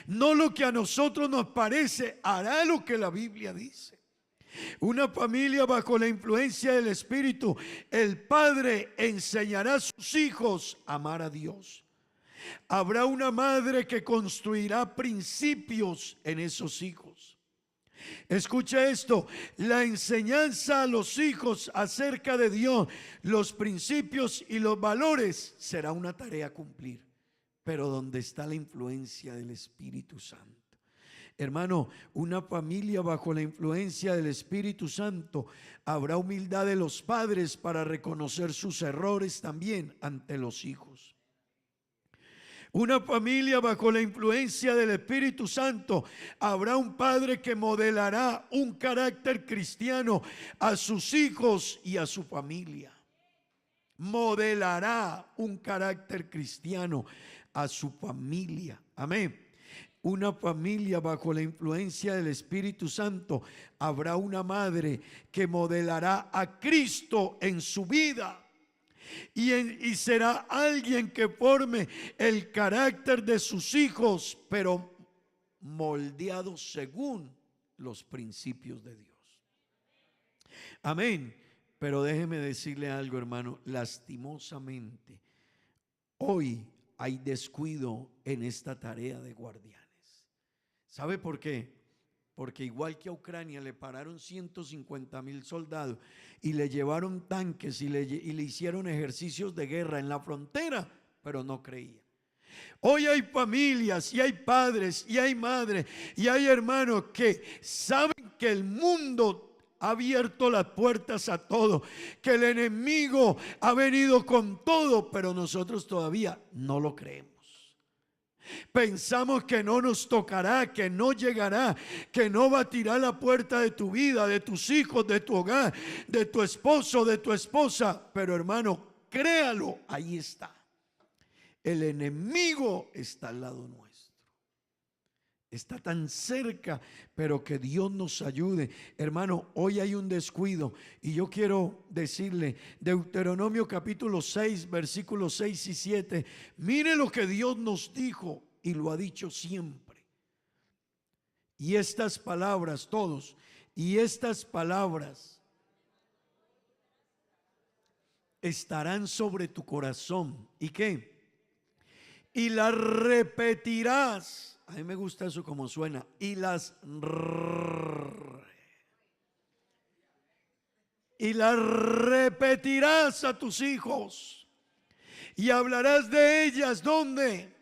no lo que a nosotros nos parece, hará lo que la Biblia dice. Una familia bajo la influencia del Espíritu, el padre enseñará a sus hijos a amar a Dios. Habrá una madre que construirá principios en esos hijos. Escucha esto: la enseñanza a los hijos acerca de Dios, los principios y los valores será una tarea a cumplir, pero donde está la influencia del Espíritu Santo. Hermano, una familia bajo la influencia del Espíritu Santo, habrá humildad de los padres para reconocer sus errores también ante los hijos. Una familia bajo la influencia del Espíritu Santo, habrá un padre que modelará un carácter cristiano a sus hijos y a su familia. Modelará un carácter cristiano a su familia. Amén. Una familia bajo la influencia del Espíritu Santo, habrá una madre que modelará a Cristo en su vida. Y será alguien que forme el carácter de sus hijos, pero moldeados según los principios de Dios. Amén. Pero déjeme decirle algo, hermano, lastimosamente, hoy hay descuido en esta tarea de guardianes. ¿Sabe por qué? Porque igual que a Ucrania le pararon 150,000 soldados y le llevaron tanques y le hicieron ejercicios de guerra en la frontera, pero no creía. Hoy hay familias y hay padres y hay madres y hay hermanos que saben que el mundo ha abierto las puertas a todo, que el enemigo ha venido con todo, pero nosotros todavía no lo creemos. Pensamos que no nos tocará, que no llegará, que no va a tirar la puerta de tu vida, de tus hijos, de tu hogar, de tu esposo, de tu esposa. Pero hermano, créalo, ahí está. El enemigo está al lado nuestro. Está tan cerca, pero que Dios nos ayude. Hermano, hoy hay un descuido y yo quiero decirle, Deuteronomio capítulo 6, versículos 6 y 7, mire lo que Dios nos dijo y lo ha dicho siempre. Y estas palabras, todos, y estas palabras estarán sobre tu corazón. ¿Y qué? Y las repetirás. A mí me gusta eso como suena. Y las repetirás a tus hijos. Y hablarás de ellas. ¿Dónde?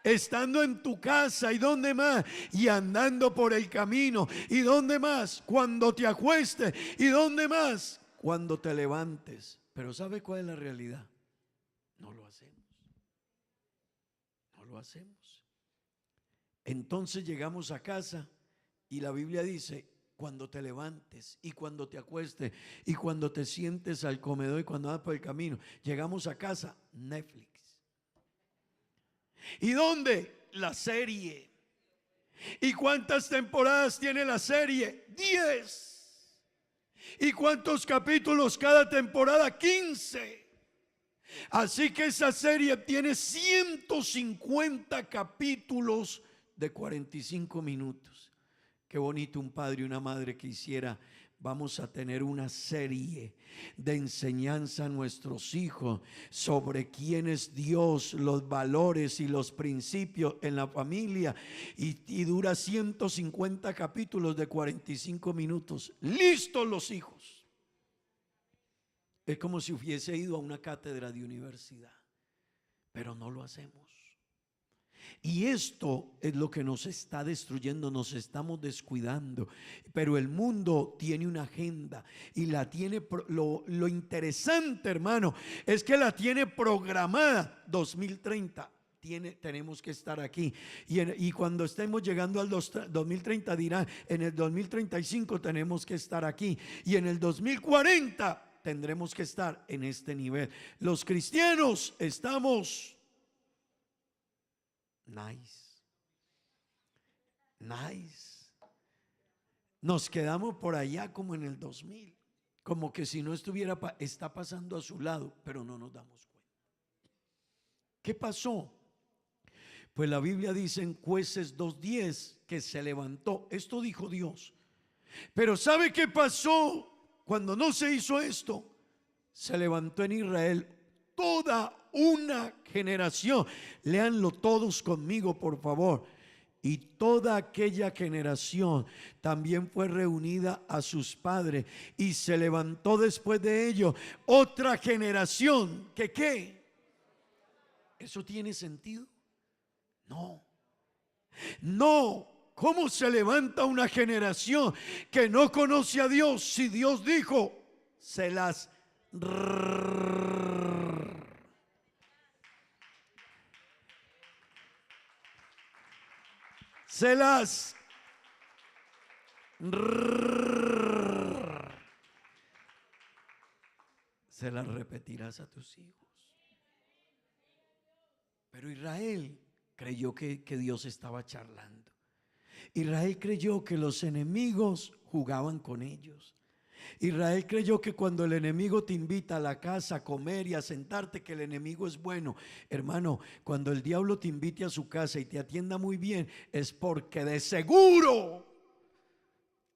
Estando en tu casa. ¿Y dónde más? Y andando por el camino. ¿Y dónde más? Cuando te acuestes. ¿Y dónde más? Cuando te levantes. Pero ¿sabe cuál es la realidad? No lo hacemos. No lo hacemos. Entonces llegamos a casa y la Biblia dice, cuando te levantes y cuando te acuestes y cuando te sientes al comedor y cuando vas por el camino, llegamos a casa, Netflix. ¿Y dónde? La serie. ¿Y cuántas temporadas tiene la serie? 10. ¿Y cuántos capítulos cada temporada? 15. Así que esa serie tiene 150 capítulos de 45 minutos. Qué bonito un padre y una madre que hiciera, vamos a tener una serie de enseñanza a nuestros hijos sobre quién es Dios, los valores y los principios en la familia, y dura 150 capítulos de 45 minutos. Listos los hijos. Es como si hubiese ido a una cátedra de universidad, pero no lo hacemos. Y esto es lo que nos está destruyendo, nos estamos descuidando. Pero el mundo tiene una agenda y la tiene, lo interesante, hermano, es que la tiene programada 2030. Tenemos que estar aquí y cuando estemos llegando al 2030 dirán, en el 2035 tenemos que estar aquí y en el 2040 tendremos que estar en este nivel. Los cristianos estamos nice. Nos quedamos por allá como en el 2000, como que si no estuviera, está pasando a su lado, pero no nos damos cuenta. ¿Qué pasó? Pues la Biblia dice en Jueces 2:10 que se levantó. Esto dijo Dios. Pero ¿sabe qué pasó cuando no se hizo esto? Se levantó en Israel toda una generación. Léanlo todos conmigo, por favor. Y toda aquella generación también fue reunida a sus padres y se levantó después de ellos otra generación. ¿Que qué? ¿Eso tiene sentido? No. No. ¿Cómo se levanta una generación que no conoce a Dios si Dios dijo, se las repetirás a tus hijos? Pero Israel creyó que Dios estaba charlando. Israel creyó que los enemigos jugaban con ellos. Israel creyó que cuando el enemigo te invita a la casa a comer y a sentarte, que el enemigo es bueno. Hermano, cuando el diablo te invite a su casa y te atienda muy bien, es porque de seguro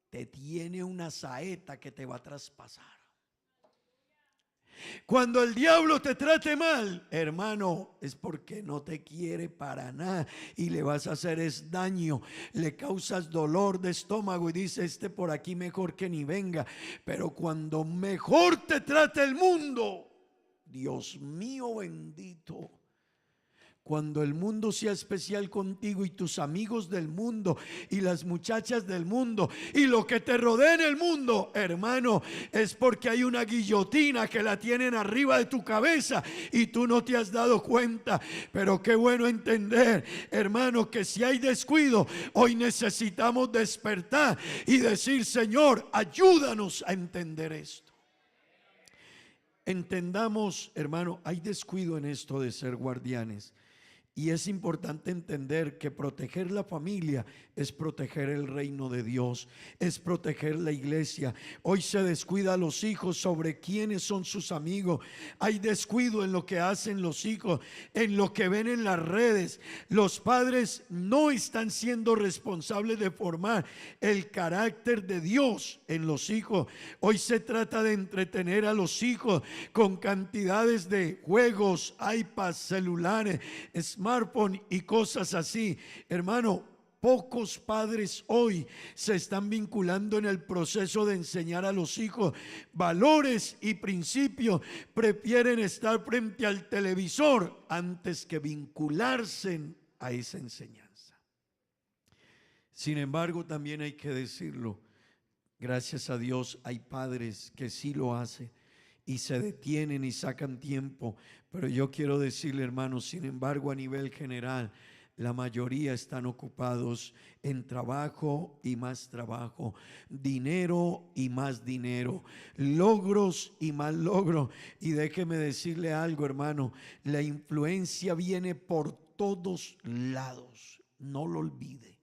te tiene una saeta que te va a traspasar. Cuando el diablo te trate mal, hermano, es porque no te quiere para nada y le vas a hacer es daño, le causas dolor de estómago y dice: este por aquí mejor que ni venga. Pero cuando mejor te trate el mundo, Dios mío bendito, cuando el mundo sea especial contigo y tus amigos del mundo y las muchachas del mundo y lo que te rodea en el mundo, hermano, es porque hay una guillotina que la tienen arriba de tu cabeza y tú no te has dado cuenta. Pero qué bueno entender, hermano, que si hay descuido, hoy necesitamos despertar y decir: Señor, ayúdanos a entender esto. Entendamos, hermano, hay descuido en esto de ser guardianes. Y es importante entender que proteger la familia es proteger el reino de Dios, es proteger la iglesia. Hoy se descuida a los hijos sobre quiénes son sus amigos. Hay descuido en lo que hacen los hijos, en lo que ven en las redes. Los padres no están siendo responsables de formar el carácter de Dios en los hijos. Hoy se trata de entretener a los hijos con cantidades de juegos, iPads, celulares, smartphone y cosas así. Hermano, pocos padres hoy se están vinculando en el proceso de enseñar a los hijos valores y principios. Prefieren estar frente al televisor antes que vincularse a esa enseñanza. Sin embargo, también hay que decirlo, gracias a Dios hay padres que sí lo hacen y se detienen y sacan tiempo. Pero yo quiero decirle, hermanos, sin embargo, a nivel general, la mayoría están ocupados en trabajo y más trabajo, dinero y más dinero, logros y más logros. Y déjeme decirle algo, hermano, la influencia viene por todos lados, no lo olvide.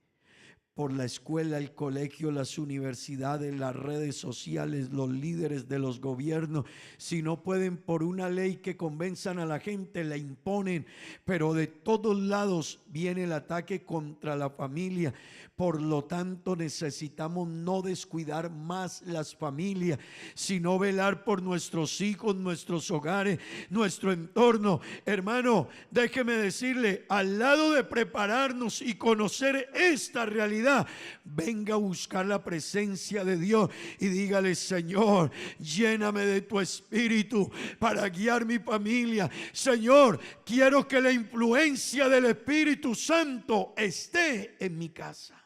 Por la escuela, el colegio, las universidades, las redes sociales, los líderes de los gobiernos. Si no pueden por una ley que convenzan a la gente, la imponen. Pero de todos lados viene el ataque contra la familia. Por lo tanto, necesitamos no descuidar más las familias, sino velar por nuestros hijos, nuestros hogares, nuestro entorno. Hermano, déjeme decirle, al lado de prepararnos y conocer esta realidad, venga a buscar la presencia de Dios y dígale: Señor, lléname de tu espíritu para guiar mi familia. Señor, quiero que la influencia del Espíritu Santo esté en mi casa.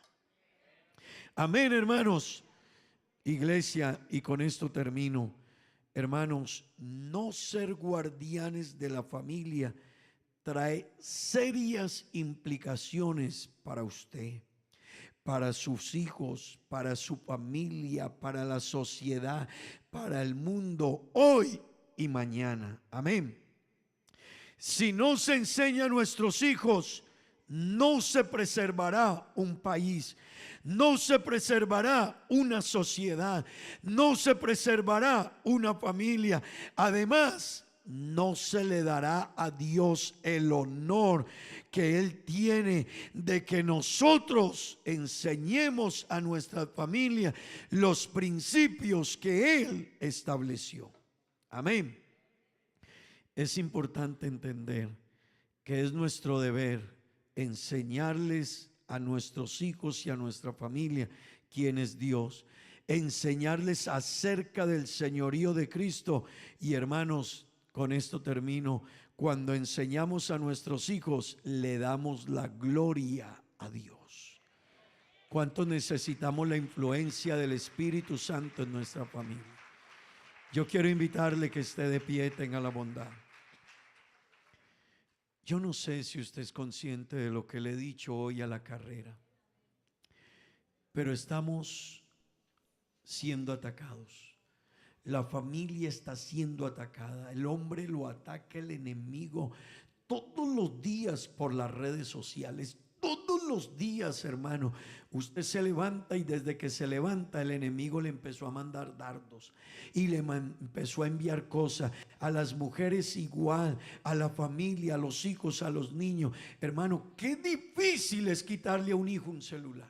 Amén, hermanos. Iglesia, y con esto termino. Hermanos, no ser guardianes de la familia trae serias implicaciones para usted, para sus hijos, para su familia, para la sociedad, para el mundo, hoy y mañana. Amén. Si no se enseña a nuestros hijos, no se preservará un país, no se preservará una sociedad, no se preservará una familia. Además, no se le dará a Dios el honor que Él tiene de que nosotros enseñemos a nuestra familia los principios que Él estableció. Amén. Es importante entender que es nuestro deber enseñarles a nuestros hijos y a nuestra familia quién es Dios, enseñarles acerca del señorío de Cristo. Y hermanos, con esto termino, cuando enseñamos a nuestros hijos, le damos la gloria a Dios. ¿Cuánto necesitamos la influencia del Espíritu Santo en nuestra familia? Yo quiero invitarle que esté de pie, tenga la bondad. Yo no sé si usted es consciente de lo que le he dicho hoy a la carrera, pero estamos siendo atacados. La familia está siendo atacada. El hombre lo ataca el enemigo todos los días por las redes sociales. Todos los días, hermano, usted se levanta y desde que se levanta el enemigo le empezó a mandar dardos y le empezó a enviar cosas. A las mujeres igual, a la familia, a los hijos, a los niños. Hermano, qué difícil es quitarle a un hijo un celular.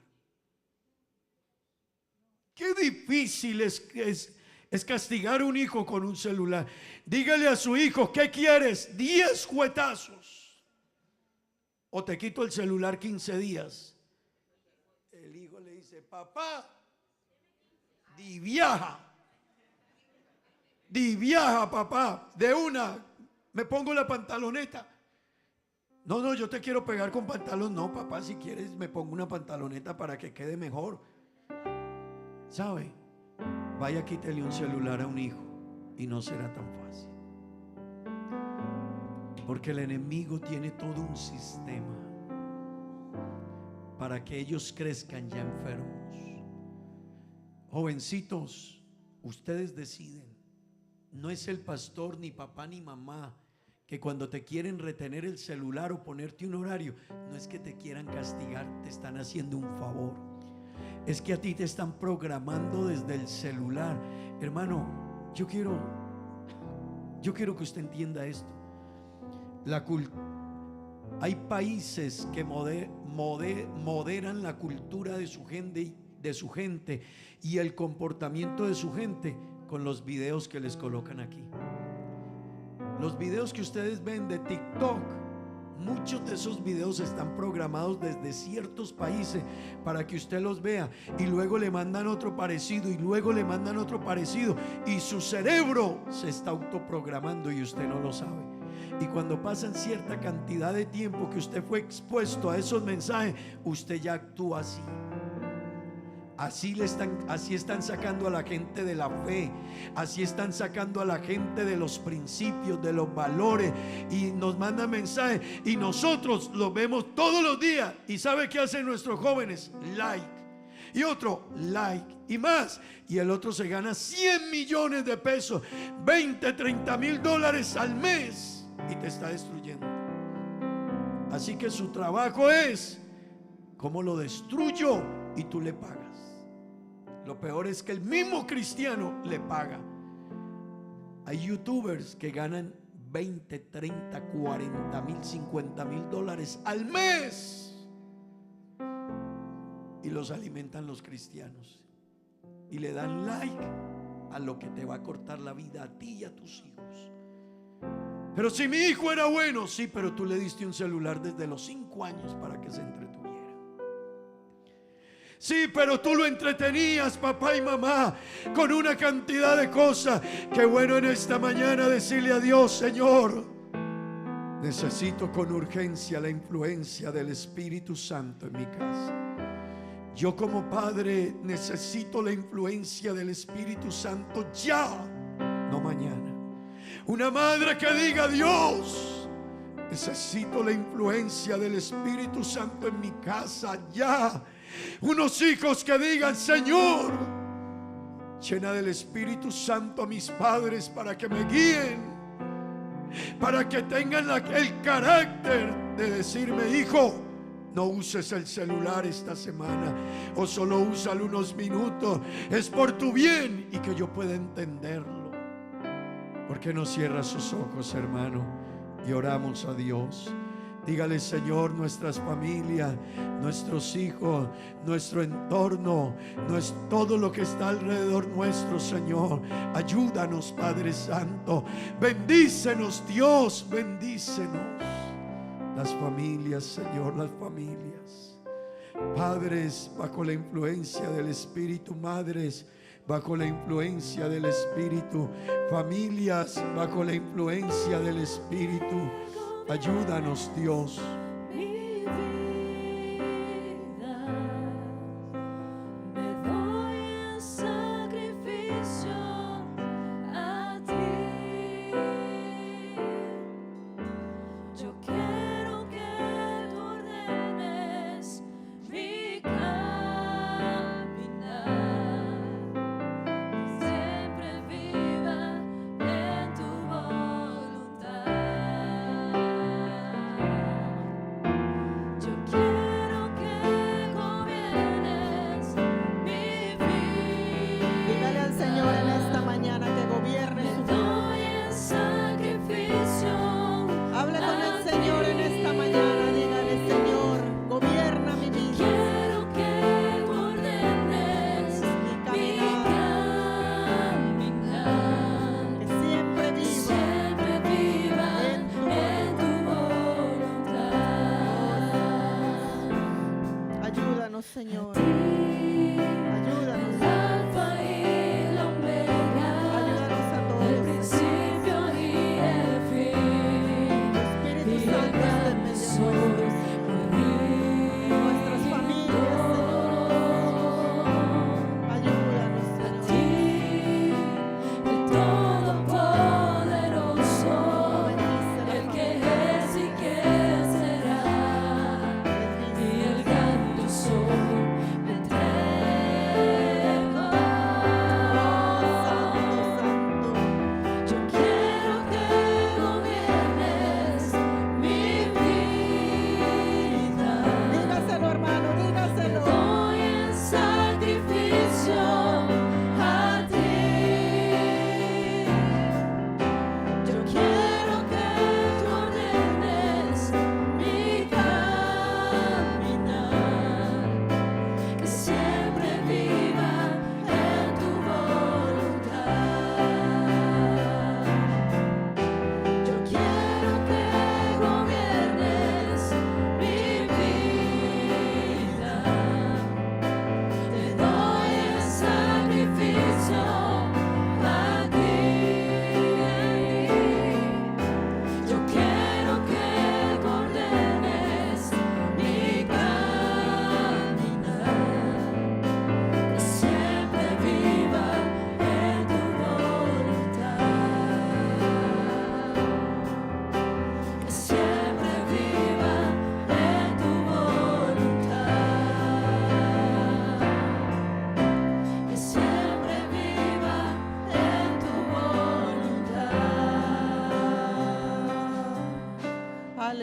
Qué difícil es castigar a un hijo con un celular. Dígale a su hijo, ¿qué quieres? 10 juetazos. O te quito el celular 15 días. El hijo le dice, papá, di viaja papá, de una, me pongo la pantaloneta. No, yo te quiero pegar con pantalón. No, papá, si quieres me pongo una pantaloneta para que quede mejor. ¿Sabe? Vaya, quítele un celular a un hijo y no será tan fácil. Porque el enemigo tiene todo un sistema para que ellos crezcan ya enfermos. Jovencitos, ustedes deciden. No es el pastor, ni papá, ni mamá, que cuando te quieren retener el celular o ponerte un horario, no es que te quieran castigar, te están haciendo un favor. Es que a ti te están programando desde el celular. Hermano, yo quiero que usted entienda esto. Hay países que moderan la cultura de su gente y el comportamiento de su gente con los videos que les colocan aquí. Los videos que ustedes ven de TikTok, muchos de esos videos están programados desde ciertos países para que usted los vea y luego le mandan otro parecido y luego le mandan otro parecido y su cerebro se está autoprogramando y usted no lo sabe. Y cuando pasan cierta cantidad de tiempo que usted fue expuesto a esos mensajes, usted ya actúa así. Así están sacando a la gente de la fe. Así están sacando a la gente de los principios, de los valores. Y nos mandan mensajes y nosotros los vemos todos los días. ¿Y sabe qué hacen nuestros jóvenes? Like. Y otro, like. Y más. Y el otro se gana 100 millones de pesos, 20, 30 mil dólares al mes. Y te está destruyendo. Así que su trabajo es cómo lo destruyo y tú le pagas. Lo peor es que el mismo cristiano le paga. Hay youtubers que ganan 20, 30, 40 mil, 50 mil dólares al mes y los alimentan los cristianos y le dan like a lo que te va a cortar la vida a ti y a tus hijos. Pero si mi hijo era bueno, sí, pero tú le diste un celular desde los 5 años para que se entretuviera. Sí, pero tú lo entretenías, papá y mamá, con una cantidad de cosas. Qué bueno en esta mañana decirle a Dios, Señor, necesito con urgencia la influencia del Espíritu Santo en mi casa. Yo como padre necesito la influencia del Espíritu Santo ya, no mañana. Una madre que diga, Dios, necesito la influencia del Espíritu Santo en mi casa ya. Unos hijos que digan, Señor, llena del Espíritu Santo a mis padres para que me guíen, para que tengan el carácter de decirme, hijo, no uses el celular esta semana, o solo úsalo unos minutos, es por tu bien, y que yo pueda entenderlo. ¿Por qué no cierra sus ojos, hermano, y oramos a Dios? Dígale, Señor, nuestras familias, nuestros hijos, nuestro entorno, todo lo que está alrededor nuestro, Señor. Ayúdanos, Padre Santo. Bendícenos, Dios, bendícenos. Las familias, Señor, las familias. Padres, bajo la influencia del Espíritu. Madres, bajo la influencia del Espíritu. Familias, bajo la influencia del Espíritu. Ayúdanos, Dios. Mi vida, me doy en sacrificio a ti. Yo quiero que tú ordenes mi caminar, siempre viva en tu voluntad. Yo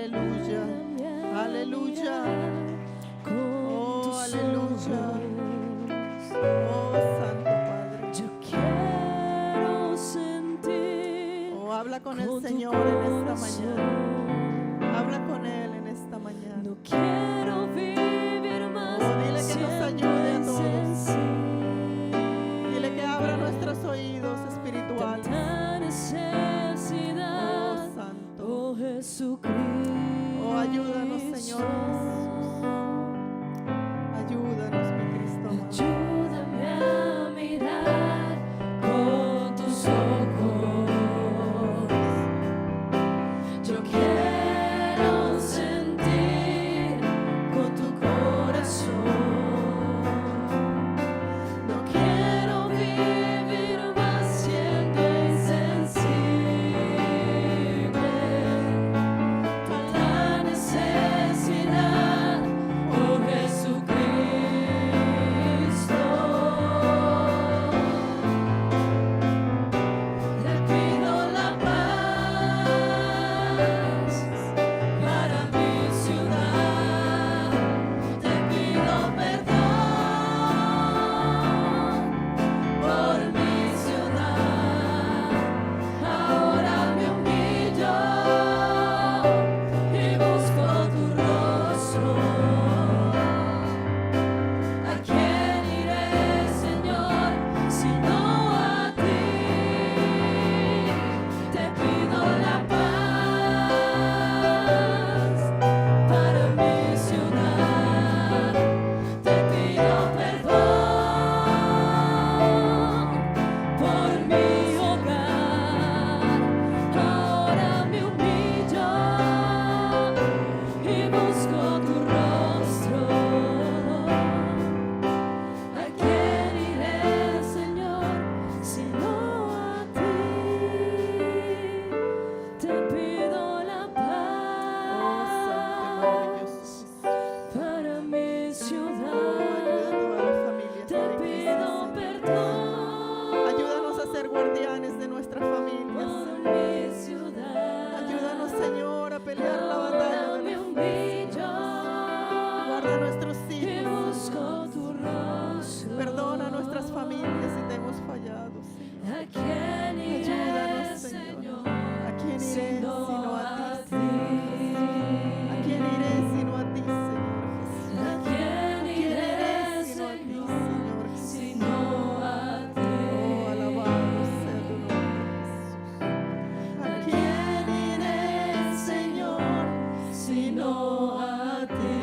aleluya, aleluya. Oh, aleluya. Oh, Santo Padre. Yo quiero sentir Oh, habla con el con tu Señor en esta corazón. mañana. Habla con Él en esta mañana. No quiero vivir más. Oh, dile que nos ayude a todos. siendo Dile que abra nuestros oídos espirituales. tanta necesidad. Oh, Santo. Oh Jesucristo. Oh, ayúdanos, Señor Jesús. Ayúdanos, mi Cristo amado. Ayúdame a mirar con tus ojos. Yo quiero sentir con tu corazón. No quiero vivir más siendo insensible a la necesidad, oh Jesucristo. Te pido la paz para mi ciudad. Te pido perdón por mi ciudad. Ahora me humillo y busco tu rostro. ¿A quién iré, Señor, si no a ti? Te pido la paz para mi ciudad. Te pido perdón por mi hogar. Ahora me humillo y busco tu rostro. ¿A quién iré, Señor, si no a ti? Te pido la Oh, Santo y paz maravilloso. para mi Ayuda a ciudad. toda la familia. Te esta iglesia, pido Señor. perdón Ayúdanos a ser guardianes de nuestras familias. por mi ciudad. Ayúdanos, Señor, a pelear la batalla Ahora de me la fe. humillo Guarda a nuestros y hijos. busco tu rostro. Perdona a nuestras familias si te hemos fallado, Señor. ¿A quién iré, Ayúdanos, Señor. Señor, ¿A quién iré sino a ti, Señor? ¿A quién iré sino a ti, Señor Jesús? ¿A quién ¿A quién iré, iré sino a ti, Señor, Señor Jesús? sino a ti? Oh, alabado sea tu nombre, Jesús. ¿A quién iré, Señor, sino a ti?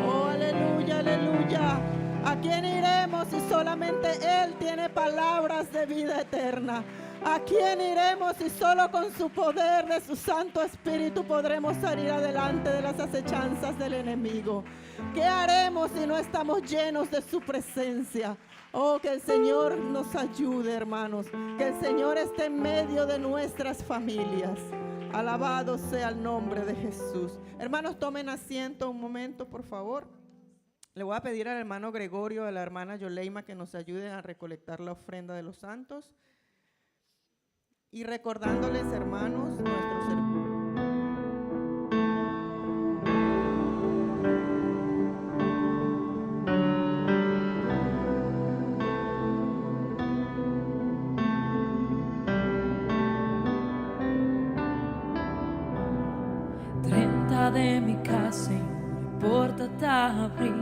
Oh, aleluya, aleluya. ¿A quién iremos si solamente Él tiene palabras de vida eterna? ¿A quién iremos si solo con su poder de su Santo Espíritu podremos salir adelante de las acechanzas del enemigo? ¿Qué haremos si no estamos llenos de su presencia? Oh, que el Señor nos ayude, hermanos. Que el Señor esté en medio de nuestras familias. Alabado sea el nombre de Jesús. Hermanos, tomen asiento un momento, por favor. Le voy a pedir al hermano Gregorio y a la hermana Yoleima que nos ayuden a recolectar la ofrenda de los santos. Y recordándoles, hermanos, nuestro servicio. De mi casa y no importa abrir,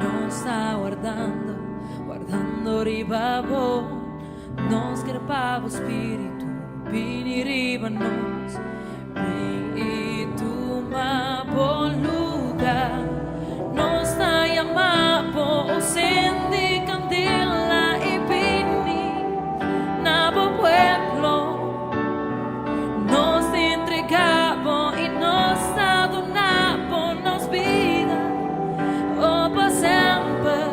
nos está guardando ribabo, nos gerpavo spiritu, pini ribanos, mi tu ma bon lugar, nos está llamando, sendi candela y pini, nabo pueblo, nos entregamos y nos adornamos, nos vida, oh por siempre,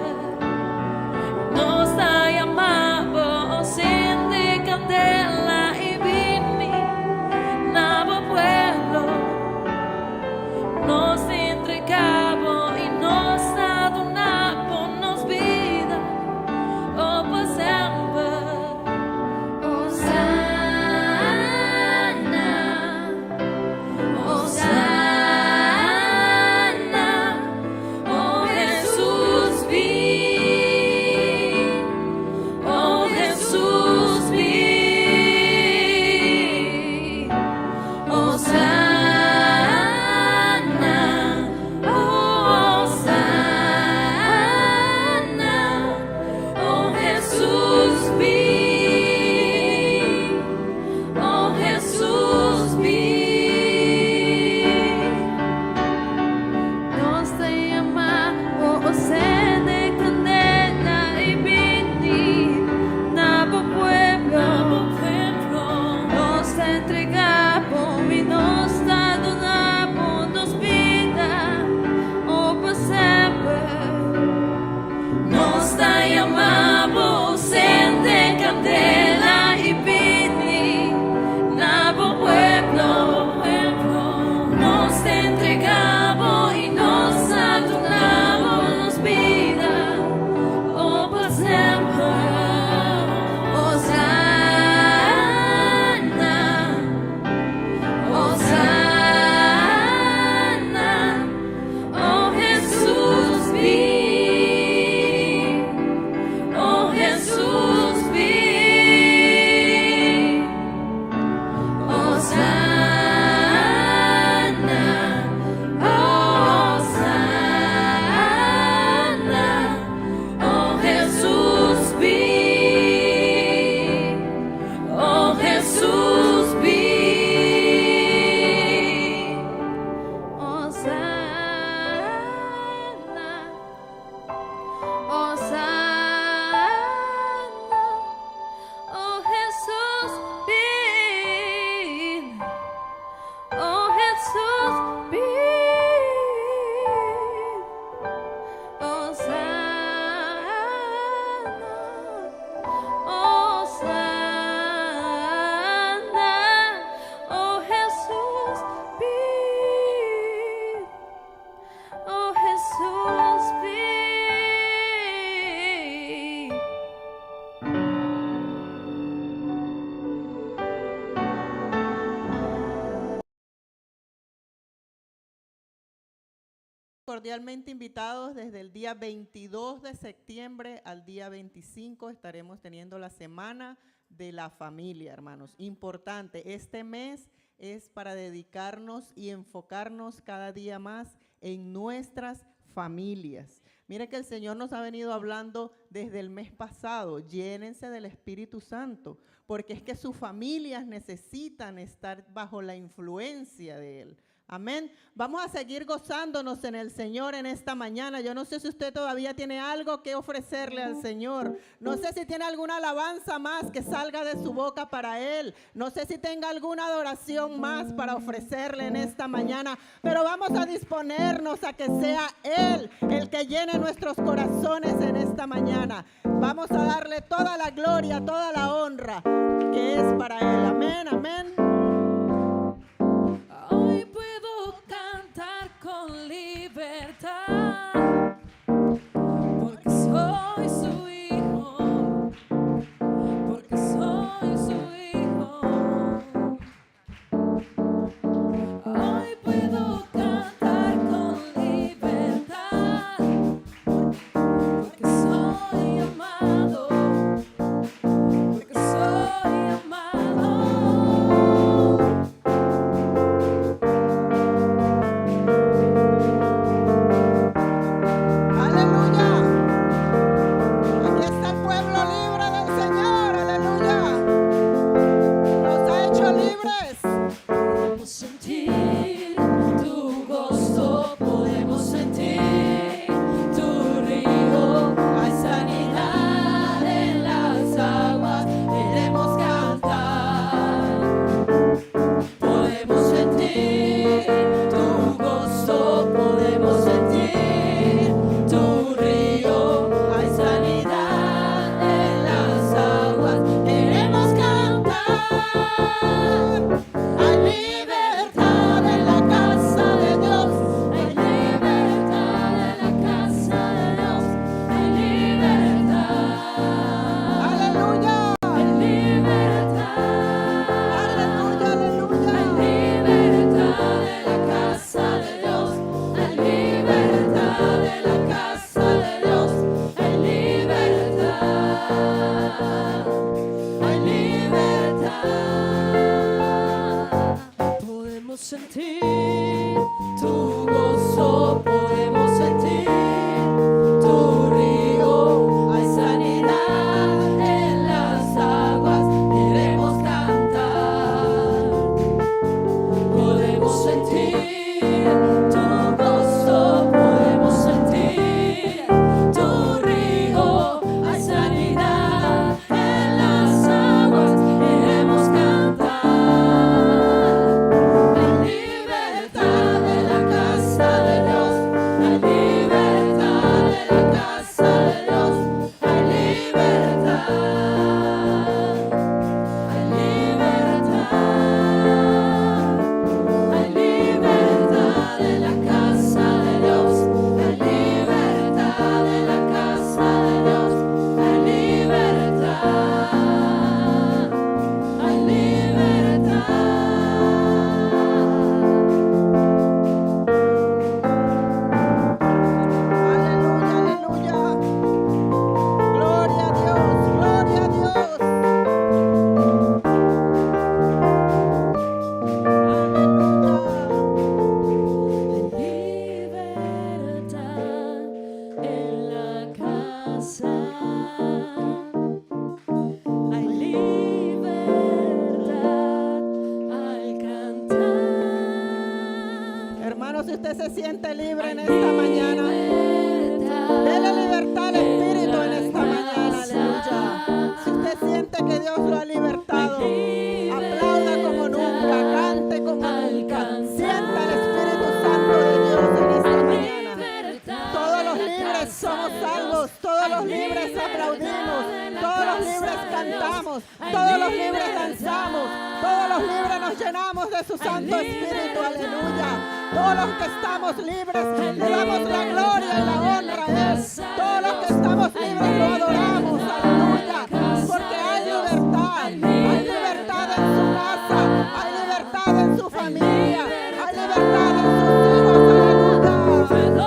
nos está llamando, enciende candela y vini, nabo pueblo, nos cordialmente invitados desde el día 22 de septiembre al día 25. Estaremos teniendo la Semana de la Familia, hermanos. Importante, este mes es para dedicarnos y enfocarnos cada día más en nuestras familias. Mire que el Señor nos ha venido hablando desde el mes pasado, llénense del Espíritu Santo, porque es que sus familias necesitan estar bajo la influencia de Él. Amén. Vamos a seguir gozándonos en el Señor en esta mañana. Yo no sé si usted todavía tiene algo que ofrecerle al Señor. No sé si tiene alguna alabanza más que salga de su boca para Él. No sé si tenga alguna adoración más para ofrecerle en esta mañana. Pero vamos a disponernos a que sea Él el que llene nuestros corazones en esta mañana. Vamos a darle toda la gloria, toda la honra que es para Él. Amén, amén. Hoy puedo cantar con libertad, porque soy su hijo, porque soy su hijo. Hoy puedo cantar con libertad, porque soy amado, porque soy amado. Aleluya. Aquí está el pueblo libre del Señor. Aleluya. Nos ha hecho libres. Podemos sentir tu gozo, podemos sentir tu río. Hay sanidad en las aguas, queremos cantar. Podemos sentir tu gozo, podemos sentir tu río. Hay sanidad en las aguas, queremos cantar. Hay libertad en la casa de Dios, hay libertad en la casa de Dios, hay libertad. Aleluya. Hay libertad. Aleluya, aleluya. Hay libertad en la casa de Dios, hay libertad en la casa de Dios, hay libertad, hay libertad. Podemos sentir tu gozo, podemos sentir tu río, hay sanidad en las aguas, queremos cantar. Podemos sentir tu gozo, podemos sentir tu río, hay sanidad en las aguas, queremos cantar. Hay libertad en la casa de Dios, hay libertad en la casa de Dios, hay libertad, hay libertad. Hay libertad en la casa de Dios, hay libertad en la casa de Dios, hay libertad, hay libertad. Aleluya, aleluya. Gloria a Dios, gloria a Dios. Aleluya. Libertad en la casa, hay libertad al cantar. Hermano, si usted se siente libre en esta mañana, dele libertad al Espíritu en esta mañana. Aleluya. Si usted siente que Dios lo ha libertado, aplauda como nunca, cante como nunca. Sienta el Espíritu Santo de Dios en esta mañana. Todos los libres somos salvos, todos los libres aplaudimos, todos los libres cantamos, todos los libres danzamos, todos los libres nos llenamos de su Santo Espíritu. Aleluya. Todos los que estamos libres le damos la gloria y la honra a Él. Todos los que estamos libres lo adoramos. Aleluya. Porque hay libertad en su casa, hay libertad en su familia, hay libertad en sus hijos. Aleluya. Puedo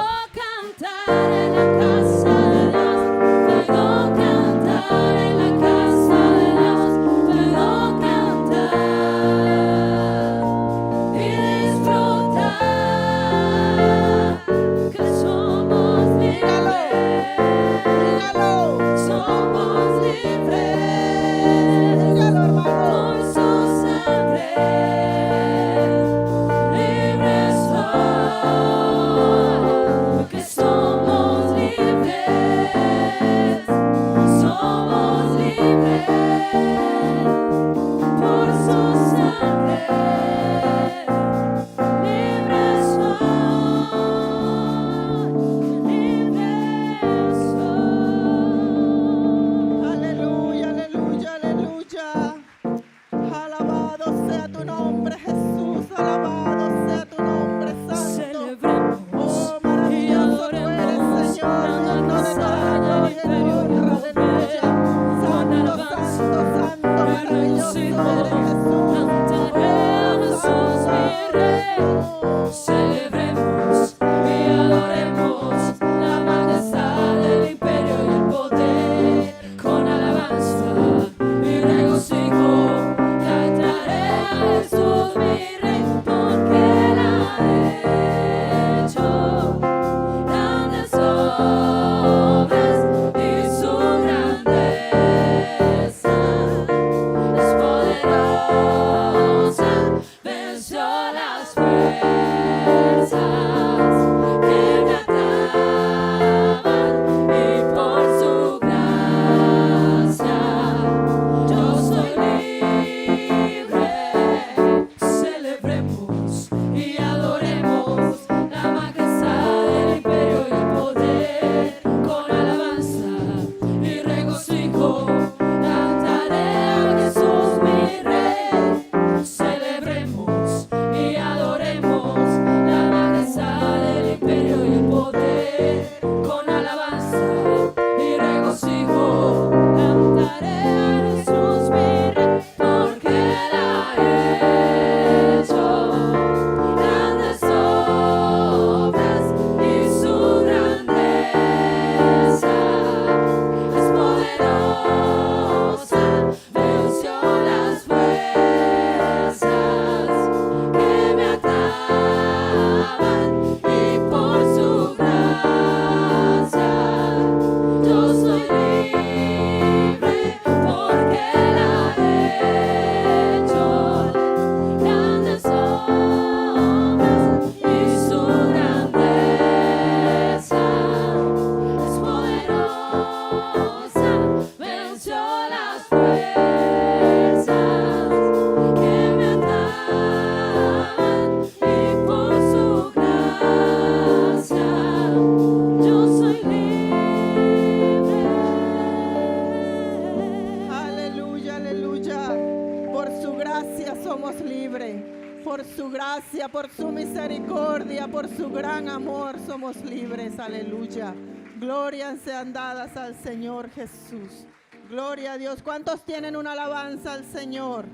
somos libres. Por su gracia, por su misericordia, por su gran amor somos libres. Aleluya. Glorias sean dadas al Señor Jesús. Gloria a Dios. ¿Cuántos tienen una alabanza al Señor?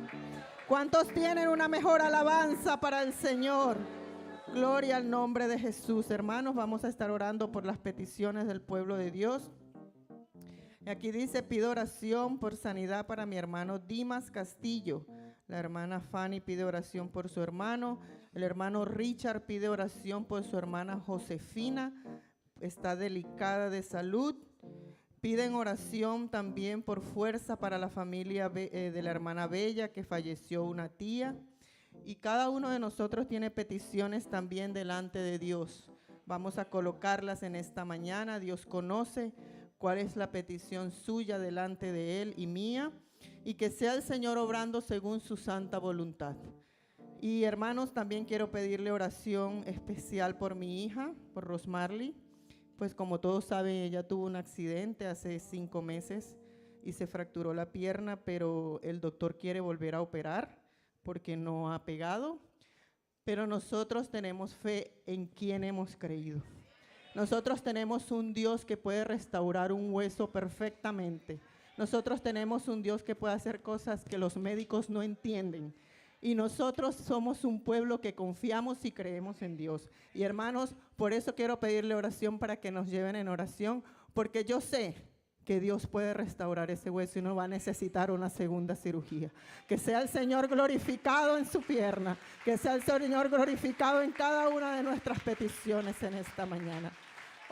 ¿Cuántos tienen una mejor alabanza para el Señor? Gloria al nombre de Jesús. Hermanos, vamos a estar orando por las peticiones del pueblo de Dios. Y aquí dice: pido oración por sanidad para mi hermano Dimas Castillo. La hermana Fanny pide oración por su hermano. El hermano Richard pide oración por su hermana Josefina. Está delicada de salud. Piden oración también por fuerza para la familia de la hermana Bella, que falleció una tía. Y cada uno de nosotros tiene peticiones también delante de Dios. Vamos a colocarlas en esta mañana. Dios conoce cuál es la petición suya delante de Él y mía. Y que sea el Señor obrando según su santa voluntad. Y hermanos, también quiero pedirle oración especial por mi hija, por Rosmarly. Pues como todos saben, ella tuvo un accidente hace 5 meses y se fracturó la pierna, pero el doctor quiere volver a operar porque no ha pegado. Pero nosotros tenemos fe en quien hemos creído. Nosotros tenemos un Dios que puede restaurar un hueso perfectamente. Nosotros tenemos un Dios que puede hacer cosas que los médicos no entienden. Y nosotros somos un pueblo que confiamos y creemos en Dios. Y hermanos, por eso quiero pedirle oración para que nos lleven en oración, porque yo sé que Dios puede restaurar ese hueso y no va a necesitar una segunda cirugía. Que sea el Señor glorificado en su pierna, que sea el Señor glorificado en cada una de nuestras peticiones en esta mañana.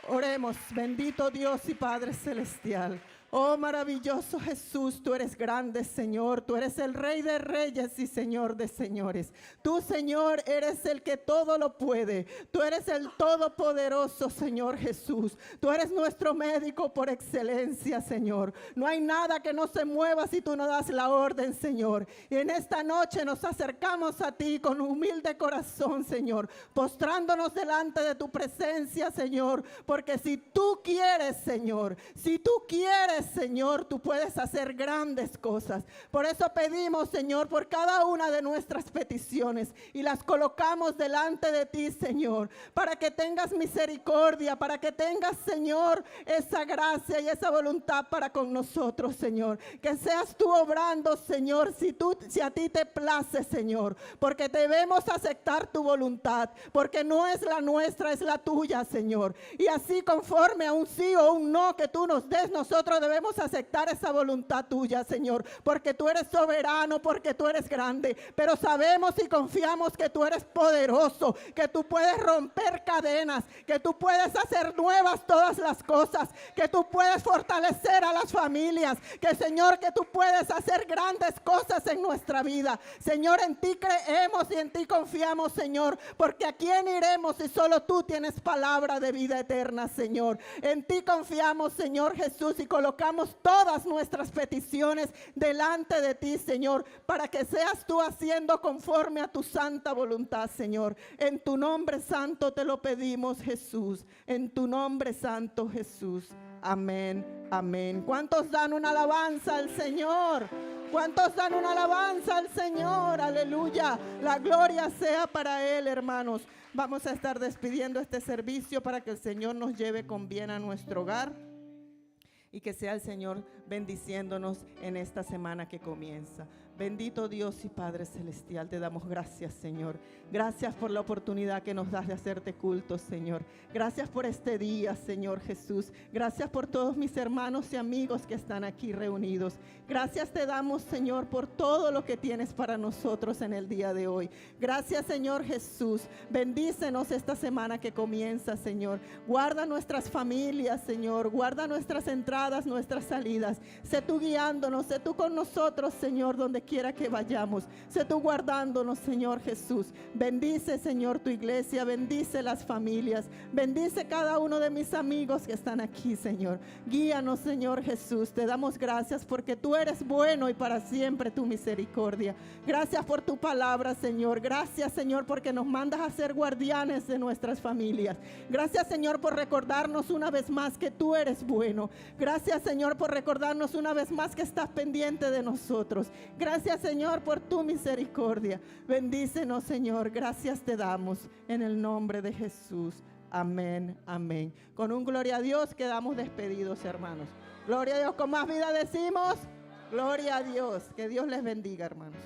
Oremos. Bendito Dios y Padre Celestial. Oh maravilloso Jesús, tú eres grande, Señor. Tú eres el Rey de Reyes y Señor de Señores. Tú, Señor, eres el que todo lo puede. Tú eres el todopoderoso, Señor Jesús. Tú eres nuestro médico por excelencia, Señor. No hay nada que no se mueva si tú no das la orden, Señor. Y en esta noche nos acercamos a ti con un humilde corazón, Señor, postrándonos delante de tu presencia, Señor. Porque si tú quieres, Señor, si tú quieres, Señor, tú puedes hacer grandes cosas. Por eso pedimos, Señor, por cada una de nuestras peticiones y las colocamos delante de ti, Señor, para que tengas misericordia, para que tengas, Señor, esa gracia y esa voluntad para con nosotros, Señor. Que seas tú obrando, Señor, si a ti te place, Señor, porque debemos aceptar tu voluntad, porque no es la nuestra, es la tuya, Señor. Y así, conforme a un sí o un no que tú nos des, nosotros debemos aceptar esa voluntad tuya, Señor, porque tú eres soberano, porque tú eres grande, pero sabemos y confiamos que tú eres poderoso, que tú puedes romper cadenas, que tú puedes hacer nuevas todas las cosas, que tú puedes fortalecer a las familias, que, Señor, que tú puedes hacer grandes cosas en nuestra vida. Señor, en ti creemos y en ti confiamos, Señor, porque a quién iremos si solo tú tienes palabra de vida eterna, Señor. En ti confiamos, Señor Jesús, y colocamos todas nuestras peticiones delante de ti, Señor, para que seas tú haciendo conforme a tu santa voluntad, Señor. En tu nombre santo te lo pedimos, Jesús. En tu nombre santo, Jesús. Amén, amén. ¿Cuántos dan una alabanza al Señor? ¿Cuántos dan una alabanza al Señor? Aleluya. La gloria sea para Él, hermanos. Vamos a estar despidiendo este servicio para que el Señor nos lleve con bien a nuestro hogar. Y que sea el Señor bendiciéndonos en esta semana que comienza. Bendito Dios y Padre Celestial, te damos gracias, Señor. Gracias por la oportunidad que nos das de hacerte culto, Señor. Gracias por este día, Señor Jesús. Gracias por todos mis hermanos y amigos que están aquí reunidos. Gracias te damos, Señor, por todo lo que tienes para nosotros en el día de hoy. Gracias, Señor Jesús. Bendícenos esta semana que comienza, Señor. Guarda nuestras familias, Señor. Guarda nuestras entradas, nuestras salidas. Sé tú guiándonos, sé tú con nosotros, Señor, donde quiera que vayamos. Sé tú guardándonos, Señor Jesús. Bendice, Señor, tu iglesia. Bendice las familias. Bendice cada uno de mis amigos que están aquí, Señor. Guíanos, Señor Jesús. Te damos gracias porque tú eres bueno y para siempre tu misericordia. Gracias por tu palabra, Señor. Gracias, Señor, porque nos mandas a ser guardianes de nuestras familias. Gracias, Señor, por recordarnos una vez más que tú eres bueno. Gracias, Señor, por recordarnos una vez más que estás pendiente de nosotros. Gracias, Gracias, Señor, por tu misericordia. Bendícenos, Señor. Gracias te damos en el nombre de Jesús. Amén, amén. Con un gloria a Dios quedamos despedidos, hermanos. Gloria a Dios. Con más vida decimos, gloria a Dios. Que Dios les bendiga, hermanos.